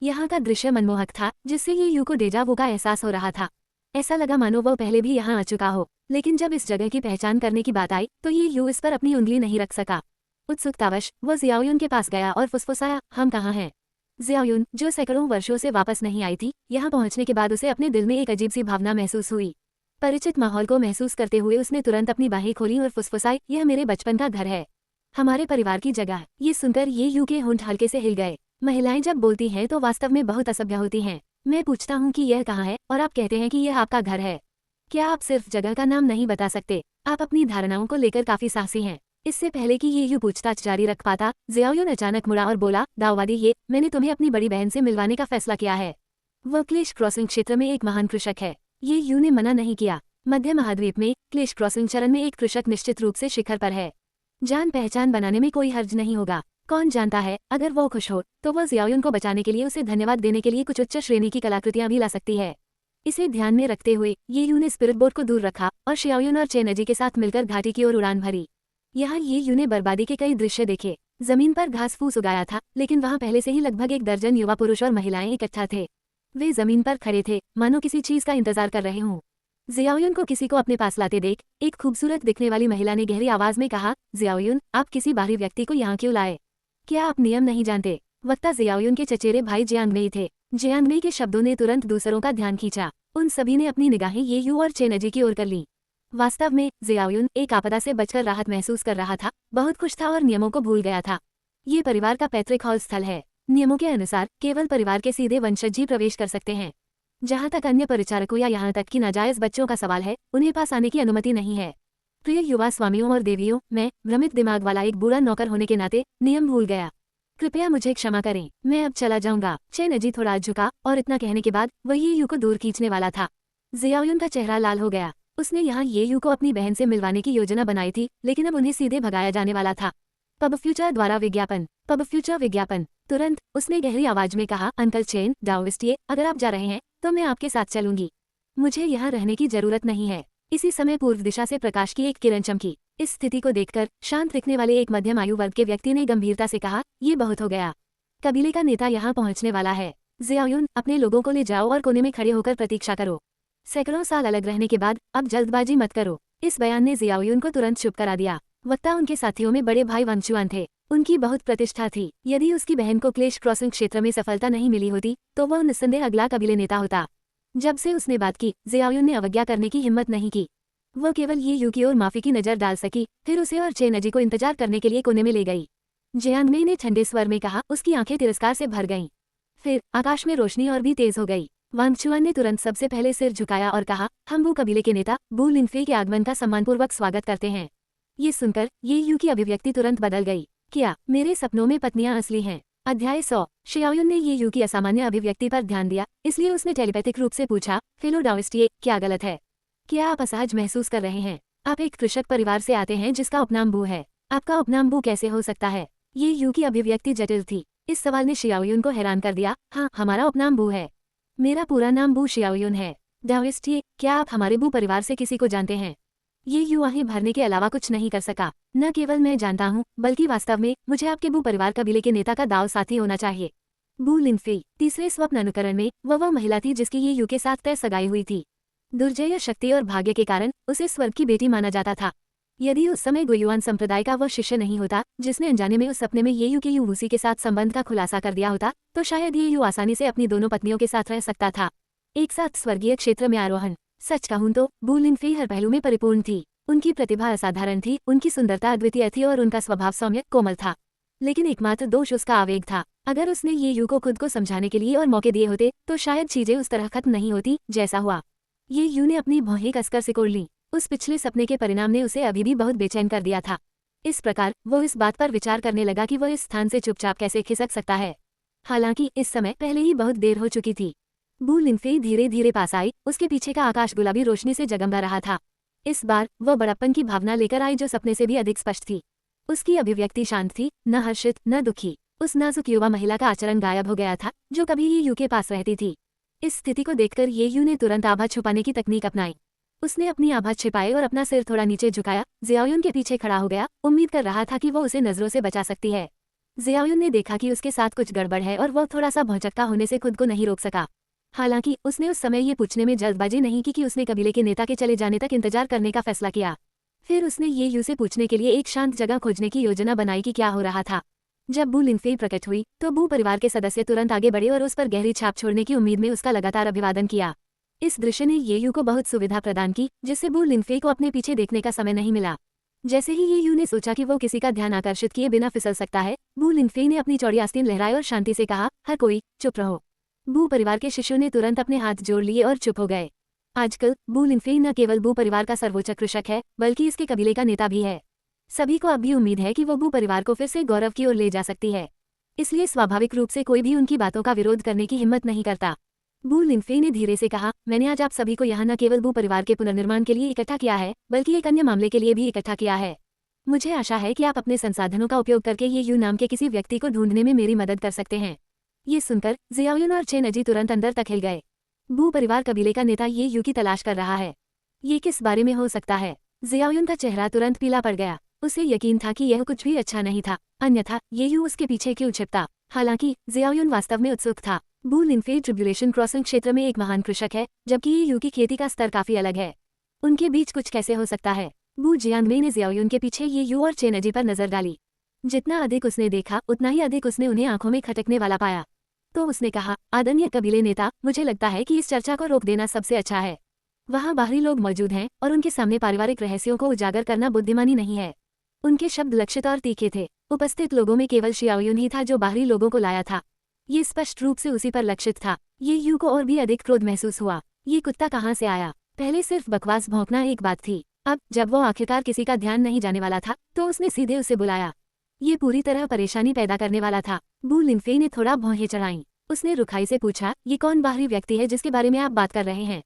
यहाँ का दृश्य मनमोहक था, जिससे ये यू को डेजा वू का एहसास हो रहा था। ऐसा लगा मानो वो पहले भी यहाँ आ चुका हो, लेकिन जब इस जगह की पहचान करने की बात आई तो ये यू इस पर अपनी उंगली नहीं रख सका। उत्सुकतावश वो जियाओयुन के पास गया और फुसफुसाया, हम कहाँ हैं? जियाओयुन, जो सैकड़ों वर्षों से वापस नहीं आई थी, यहाँ पहुँचने के बाद उसे अपने दिल में एक अजीब सी भावना महसूस हुई। परिचित माहौल को महसूस करते हुए उसने तुरंत अपनी बाहें खोली और फुसफुसाई, यह मेरे बचपन का घर है, हमारे परिवार की जगह। ये सुनकर ये यू के होंठ हल्के से हिल गए। महिलाएं जब बोलती हैं तो वास्तव में बहुत असभ्य होती हैं। मैं पूछता हूँ कि यह कहाँ है और आप कहते हैं कि यह आपका घर है। क्या आप सिर्फ जगह का नाम नहीं बता सकते? आप अपनी धारणाओं को लेकर काफी साहसी हैं। इससे पहले कि ये यू पूछताछ जारी रख पाता, जियाओयुन अचानक मुड़ा और बोला, दाववादी, मैंने तुम्हें अपनी बड़ी बहन से मिलवाने का फैसला किया है। वह क्लेश क्रॉसिंग क्षेत्र में एक महान कृषक है। ये यू ने मना नहीं किया। मध्य महाद्वीप में क्लेश क्रॉसिंग चरण में एक कृषक निश्चित रूप से शिखर पर है। जान पहचान बनाने में कोई हर्ज नहीं होगा। कौन जानता है, अगर वो खुश हो तो वह जियाओयुन को बचाने के लिए उसे धन्यवाद देने के लिए कुछ उच्च श्रेणी की कलाकृतियां भी ला सकती है। इसे ध्यान में रखते हुए ये यू ने स्पिरिट बोट को दूर रखा और शियाओयुन और चेन अजी के साथ मिलकर घाटी की ओर उड़ान भरी। यहाँ ये यू ने बर्बादी के कई दृश्य देखे। जमीन पर घास फूस उगाया था, लेकिन वहाँ पहले से ही लगभग 1 दर्जन युवा पुरुष और महिलाएं इकट्ठा थे। वे जमीन पर खड़े थे, मानो किसी चीज का इंतजार कर रहे हों। जियाओयुन को किसी को अपने पास लाते देख एक खूबसूरत दिखने वाली महिला ने गहरी आवाज में कहा, जियाओयुन, आप किसी बाहरी व्यक्ति को यहाँ क्यों लाए? क्या आप नियम नहीं जानते? वक्ता जियाओयुन के चचेरे भाई जियांगमेई थे। जियांगमेई के शब्दों ने तुरंत दूसरों का ध्यान खींचा। उन सभी ने अपनी निगाहें ये यू और चेनजी की ओर कर ली। वास्तव में जियाओयुन एक आपदा से बचकर राहत महसूस कर रहा था, बहुत खुश था और नियमों को भूल गया था। ये परिवार का पैतृक हॉल स्थल है। नियमों के अनुसार केवल परिवार के सीधे वंशज ही प्रवेश कर सकते हैं। जहाँ तक अन्य परिचारकों या यहाँ तक कि नाजायज बच्चों का सवाल है, उन्हें पास आने की अनुमति नहीं है। प्रिय युवा स्वामियों और देवियों, मैं भ्रमित दिमाग वाला एक बुरा नौकर होने के नाते नियम भूल गया। कृपया मुझे क्षमा करें, मैं अब चला जाऊंगा। चेनजी थोड़ा झुका और इतना कहने के बाद वह ये यू को दूर खींचने वाला था। जियाओयुन का चेहरा लाल हो गया। उसने यहाँ ये यू को अपनी बहन से मिलवाने की योजना बनाई थी, लेकिन अब उन्हें सीधे भगाया जाने वाला था। पब फ्यूचर द्वारा विज्ञापन। पब फ्यूचर विज्ञापन। तुरंत उसने गहरी आवाज में कहा, अंकल चेन डाओइस्टिए, अगर आप जा रहे हैं तो मैं आपके साथ चलूंगी। मुझे यहाँ रहने की जरूरत नहीं है। इसी समय पूर्व दिशा से प्रकाश की एक किरण चमकी। इस स्थिति को देखकर शांत दिखने वाले एक मध्यम आयु वर्ग के व्यक्ति ने गंभीरता से कहा, ये बहुत हो गया। कबीले का नेता यहाँ पहुँचने वाला है। जियाओयुन, अपने लोगों को ले जाओ और कोने में खड़े होकर प्रतीक्षा करो। सैकड़ों साल अलग रहने के बाद अब जल्दबाजी मत करो। इस बयान ने जियाओयुन को तुरंत चुप करा दिया। वक्ता उनके साथियों में बड़े भाई वंगचुआन थे। उनकी बहुत प्रतिष्ठा थी। यदि उसकी बहन को क्लेश क्रॉसिंग क्षेत्र में सफलता नहीं मिली होती तो वह निस्संदेह अगला कबीले नेता होता। जब से उसने बात की, जियाओयुन ने अवज्ञा करने की हिम्मत नहीं की। वो केवल ये यू की ओर माफी की नजर डाल सकी, फिर उसे और चेनजी को इंतजार करने के लिए कोने में ले गई। जियांगमेई ने ठंडे स्वर में कहा, उसकी आंखें तिरस्कार से भर गईं। फिर आकाश में रोशनी और भी तेज हो गई। वांगचुआन ने तुरंत सबसे पहले सिर झुकाया और कहा, हम वो कबीले के नेता बू लिनफे के आगमन का सम्मानपूर्वक स्वागत करते हैं। ये सुनकर ये यू की अभिव्यक्ति तुरंत बदल गई। क्या मेरे सपनों में पत्नियां असली हैं? अध्याय 100। शियाओयुन ने ये यू की असामान्य अभिव्यक्ति पर ध्यान दिया, इसलिए उसने टेलीपैथिक रूप से पूछा, फेलो डाओइस्टिए, क्या गलत है? क्या आप असहज महसूस कर रहे हैं? आप एक कृषक परिवार से आते हैं जिसका उपनाम बू है। आपका उपनाम बू कैसे हो सकता है? ये यू की अभिव्यक्ति जटिल थी। इस सवाल ने शियाओयुन को हैरान कर दिया। हाँ, हमारा उपनाम बू है। मेरा पूरा नाम बू शियाओयुन है। डाओइस्टिए, क्या आप हमारे बू परिवार से किसी को जानते हैं? ये यू आहें भरने के अलावा कुछ नहीं कर सका। न केवल मैं जानता हूँ, बल्कि वास्तव में मुझे आपके बू परिवार कबीले के नेता का दाव साथी होना चाहिए। बू लिनफे। तीसरे स्वप्न अनुकरण में वह महिला थी जिसकी ये यू के साथ तय सगाई हुई थी। दुर्जय शक्ति और भाग्य के कारण उसे स्वर्ग की बेटी माना जाता था। यदि उस समय गुयुआन संप्रदाय का वह शिष्य नहीं होता जिसने अनजाने में उस सपने में ये यू के यूवूसी के साथ संबंध का खुलासा कर दिया होता, तो शायद ये यू आसानी से अपनी दोनों पत्नियों के साथ रह सकता था। एक साथ स्वर्गीय क्षेत्र में आरोहण। सच कहूं तो बू लिनफे हर पहलू में परिपूर्ण थी। उनकी प्रतिभा असाधारण थी, उनकी सुंदरता अद्वितीय थी और उनका स्वभाव सौम्य कोमल था। लेकिन एकमात्र दोष उसका आवेग था। अगर उसने ये यू को खुद को समझाने के लिए और मौके दिए होते तो शायद चीजें उस तरह खत्म नहीं होती जैसा हुआ। ये यू ने अपनी भौहें कसकर सिकोड़ ली। उस पिछले सपने के परिणाम ने उसे अभी भी बहुत बेचैन कर दिया था। इस प्रकार वो इस बात पर विचार करने लगा कि वह इस स्थान से चुपचाप कैसे खिसक सकता है। हालांकि इस समय पहले ही बहुत देर हो चुकी थी। बू लिनफे धीरे धीरे पास आई। उसके पीछे का आकाश गुलाबी रोशनी से जगमगा रहा था। इस बार वह बड़प्पन की भावना लेकर आई जो सपने से भी अधिक स्पष्ट थी। उसकी अभिव्यक्ति शांत थी, न हर्षित न दुखी। उस नाजुक युवा महिला का आचरण गायब हो गया था जो कभी ये यू के पास रहती थी। इस स्थिति को देखकर ये यू ने तुरंत आभा छुपाने की तकनीक अपनाई। उसने अपनी आभा छिपाई और अपना सिर थोड़ा नीचे झुकाया। जियाओयुन के पीछे खड़ा हो गया, उम्मीद कर रहा था कि वो उसे नजरों से बचा सकती है। जियाओयुन ने देखा कि उसके साथ कुछ गड़बड़ है और वह थोड़ा सा भौचक्का होने से खुद को नहीं रोक सका। हालांकि उसने उस समय ये पूछने में जल्दबाजी नहीं की कि उसने कबीले के नेता के चले जाने तक इंतजार करने का फैसला किया। फिर उसने ये यू से पूछने के लिए एक शांत जगह खोजने की योजना बनाई कि क्या हो रहा था। जब बू लिनफे प्रकट हुई तो बू परिवार के सदस्य तुरंत आगे बढ़े और उस पर गहरी छाप छोड़ने की उम्मीद में उसका लगातार अभिवादन किया। इस दृश्य ने ये यू को बहुत सुविधा प्रदान की, जिससे बू लिनफे को अपने पीछे देखने का समय नहीं मिला। जैसे ही ये यू ने सोचा कि वो किसी का ध्यान आकर्षित किए बिना फिसल सकता है, बू लिनफे ने अपनी चौड़ी आस्तीन लहराई और शांति से कहा, हर कोई चुप रहो। बू परिवार के शिष्यों ने तुरंत अपने हाथ जोड़ लिए और चुप हो गए। आजकल बू लिनफे न केवल बू परिवार का सर्वोच्च कृषक है, बल्कि इसके कबीले का नेता भी है। सभी को अब भी उम्मीद है कि वो बू परिवार को फिर से गौरव की ओर ले जा सकती है। इसलिए स्वाभाविक रूप से कोई भी उनकी बातों का विरोध करने की हिम्मत नहीं करता। बू लिनफे ने धीरे से कहा, मैंने आज आप सभी को यहाँ न केवल बू परिवार के पुनर्निर्माण के लिए इकट्ठा किया है, बल्कि एक अन्य मामले के लिए भी इकट्ठा किया है। मुझे आशा है कि आप अपने संसाधनों का उपयोग करके ये यू नाम के किसी व्यक्ति को ढूंढने में मेरी मदद कर सकते हैं। ये सुनकर जियाओयुन और चेनजी तुरंत अंदर तक हिल गए। बू परिवार कबीले का नेता ये यू की तलाश कर रहा है। ये किस बारे में हो सकता है? जियाओयुन का चेहरा तुरंत पीला पड़ गया। उसे यकीन था कि यह कुछ भी अच्छा नहीं था, अन्यथा ये यू उसके पीछे क्यों छिपता। हालांकि जियाओयुन वास्तव में उत्सुक था। बू लिनफे ट्रिब्यूलेशन क्रॉसिंग क्षेत्र में एक महान कृषक है, जबकि ये यू की खेती का स्तर काफी अलग है। उनके बीच कुछ कैसे हो सकता है? बू जियांगमेई ने जियाओयुन के पीछे ये यू और चेनजी पर नजर डाली। जितना अधिक उसने देखा उतना ही अधिक उसने उन्हें आंखों में खटकने वाला पाया। तो उसने कहा, आदरणीय कबीले नेता, मुझे लगता है कि इस चर्चा को रोक देना सबसे अच्छा है। वहाँ बाहरी लोग मौजूद हैं और उनके सामने पारिवारिक रहस्यों को उजागर करना बुद्धिमानी नहीं है। उनके शब्द लक्षित और तीखे थे। उपस्थित लोगों में केवल शियाओयुन ही था जो बाहरी लोगों को लाया था। ये स्पष्ट रूप से उसी पर लक्षित था। ये यू को और भी अधिक क्रोध महसूस हुआ। ये कुत्ता कहाँ से आया? पहले सिर्फ बकवास भौंकना एक बात थी, अब जब वो आखिरकार किसी का ध्यान नहीं जाने वाला था तो उसने सीधे उसे बुलाया। ये पूरी तरह परेशानी पैदा करने वाला था। बू लिनफेई ने थोड़ा भौहें चढ़ाईं। उसने रुखाई से पूछा, ये कौन बाहरी व्यक्ति है जिसके बारे में आप बात कर रहे हैं?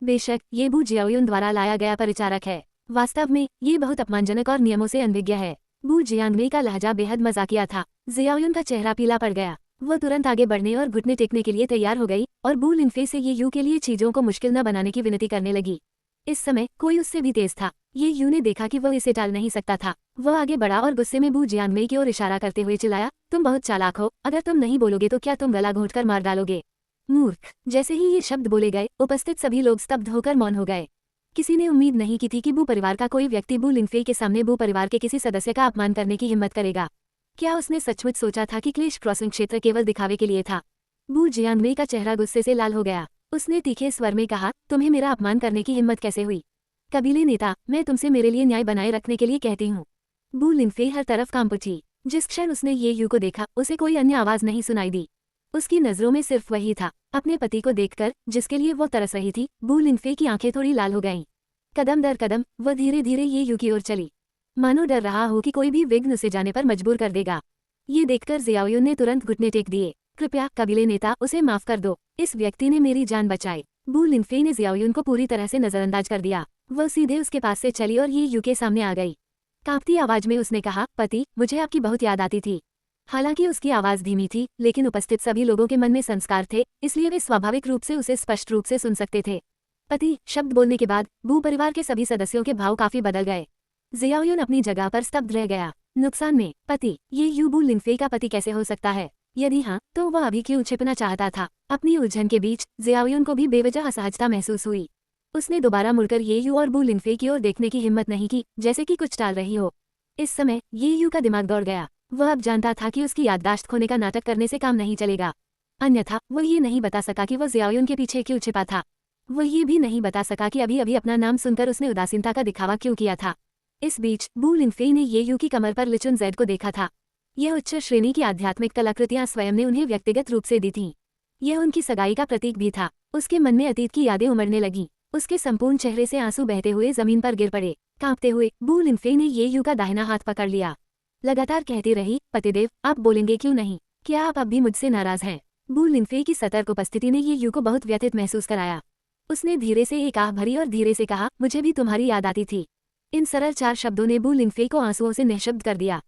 बेशक ये बू जियाओयुन द्वारा लाया गया परिचारक है। वास्तव में ये बहुत अपमानजनक और नियमों से अनभिज्ञ है। बू जियांगवेई का लहजा बेहद मजाकिया था। जियाओयुन का चेहरा पीला पड़ गया। वो तुरंत आगे बढ़ने और घुटने टेकने के लिए तैयार हो गई और बू लिनफेई से ये यू के लिए चीजों को मुश्किल न बनाने की विनती करने लगी। इस समय कोई उससे भी तेज था। ये यू ने देखा कि वो इसे टाल नहीं सकता था। वह आगे बढ़ा और गुस्से में बू जियांगवेई की ओर इशारा करते हुए चिल्लाया, तुम बहुत चालाक हो, अगर तुम नहीं बोलोगे तो क्या तुम गला घोंटकर मार डालोगे? मूर्ख! जैसे ही ये शब्द बोले गए उपस्थित सभी लोग स्तब्ध होकर मौन हो गए। किसी ने उम्मीद नहीं की थी कि बू परिवार का कोई व्यक्ति बू लिनफेई के सामने बू परिवार के किसी सदस्य का अपमान करने की हिम्मत करेगा। क्या उसने सचमुच सोचा था कि क्लेश क्रॉसिंग क्षेत्र केवल दिखावे के लिए था? बू जियांगवेई का चेहरा गुस्से से लाल हो गया। उसने तीखे स्वर में कहा, तुम्हें मेरा अपमान करने की हिम्मत कैसे हुई? कबीले नेता, मैं तुमसे मेरे लिए न्याय बनाए रखने के लिए कहती हूँ। बू लिनफेई हर तरफ कांप उठी। जिस क्षण उसने ये यू को देखा उसे कोई अन्य आवाज नहीं सुनाई दी। उसकी नजरों में सिर्फ वही था। अपने पति को देखकर जिसके लिए वो तरस रही थी, बू लिनफेई की आंखें थोड़ी लाल हो गईं। कदम दर कदम वह धीरे धीरे ये यू की ओर चली, मानो डर रहा हो कि कोई भी विघ्न उसे जाने पर मजबूर कर देगा। ये देखकर जियाओयुन ने तुरंत घुटने टेक दिए। कृपया कबीले नेता, उसे माफ कर दो, इस व्यक्ति ने मेरी जान बचाई। बू लिनफेई ने जियाओयुन को पूरी तरह से नजरअंदाज कर दिया। वह सीधे उसके पास से चली और ये यू के सामने आ गई। कांपती आवाज में उसने कहा, पति, मुझे आपकी बहुत याद आती थी। हालांकि उसकी आवाज धीमी थी, लेकिन उपस्थित सभी लोगों के मन में संस्कार थे, इसलिए वे स्वाभाविक रूप से उसे स्पष्ट रूप से सुन सकते थे। पति शब्द बोलने के बाद बू परिवार के सभी सदस्यों के भाव काफी बदल गए। जियाओयुन अपनी जगह पर स्तब्ध रह गया। नुकसान में, पति, ये यू बू लिनफेई का पति कैसे हो सकता है? यदि हाँ, तो वह अभी क्यों छिपना चाहता था? अपनी उलझन के बीच जियाओयुन को भी बेवजह असहजता महसूस हुई। उसने दोबारा मुड़कर ये यू और बू लिनफेई की ओर देखने की हिम्मत नहीं की, जैसे कि कुछ टाल रही हो। इस समय ये यू का दिमाग दौड़ गया। वह अब जानता था कि उसकी याददाश्त खोने का नाटक करने से काम नहीं चलेगा। अन्यथा वह ये नहीं बता सका कि वह जियाओयुन के पीछे क्यों छिपा था। वह ये भी नहीं बता सका कि अभी अभी अपना नाम सुनकर उसने उदासीनता का दिखावा क्यों किया था। इस बीच बू लिनफेई ने ये यू की कमर पर लिचुन जेड को देखा था। यह उच्च श्रेणी की आध्यात्मिक कलाकृतियां स्वयं ने उन्हें व्यक्तिगत रूप से दी थीं। यह उनकी सगाई का प्रतीक भी था। उसके मन में अतीत की यादें उमड़ने लगीं। उसके संपूर्ण चेहरे से आंसू बहते हुए जमीन पर गिर पड़े। कांपते हुए बू लिनफेई ने ये यू का दाहिना हाथ पकड़ लिया। लगातार कहती रही, पतिदेव, आप बोलेंगे क्यों नहीं? क्या आप अब भी मुझसे नाराज हैं? बू लिनफेई की सतर्क उपस्थिति ने ये यू को बहुत व्यथित महसूस कराया। उसने धीरे से एक आह भरी और धीरे से कहा, मुझे भी तुम्हारी याद आती थी। इन सरल 4 शब्दों ने बू लिनफेई को आंसुओं से निःशब्द कर दिया।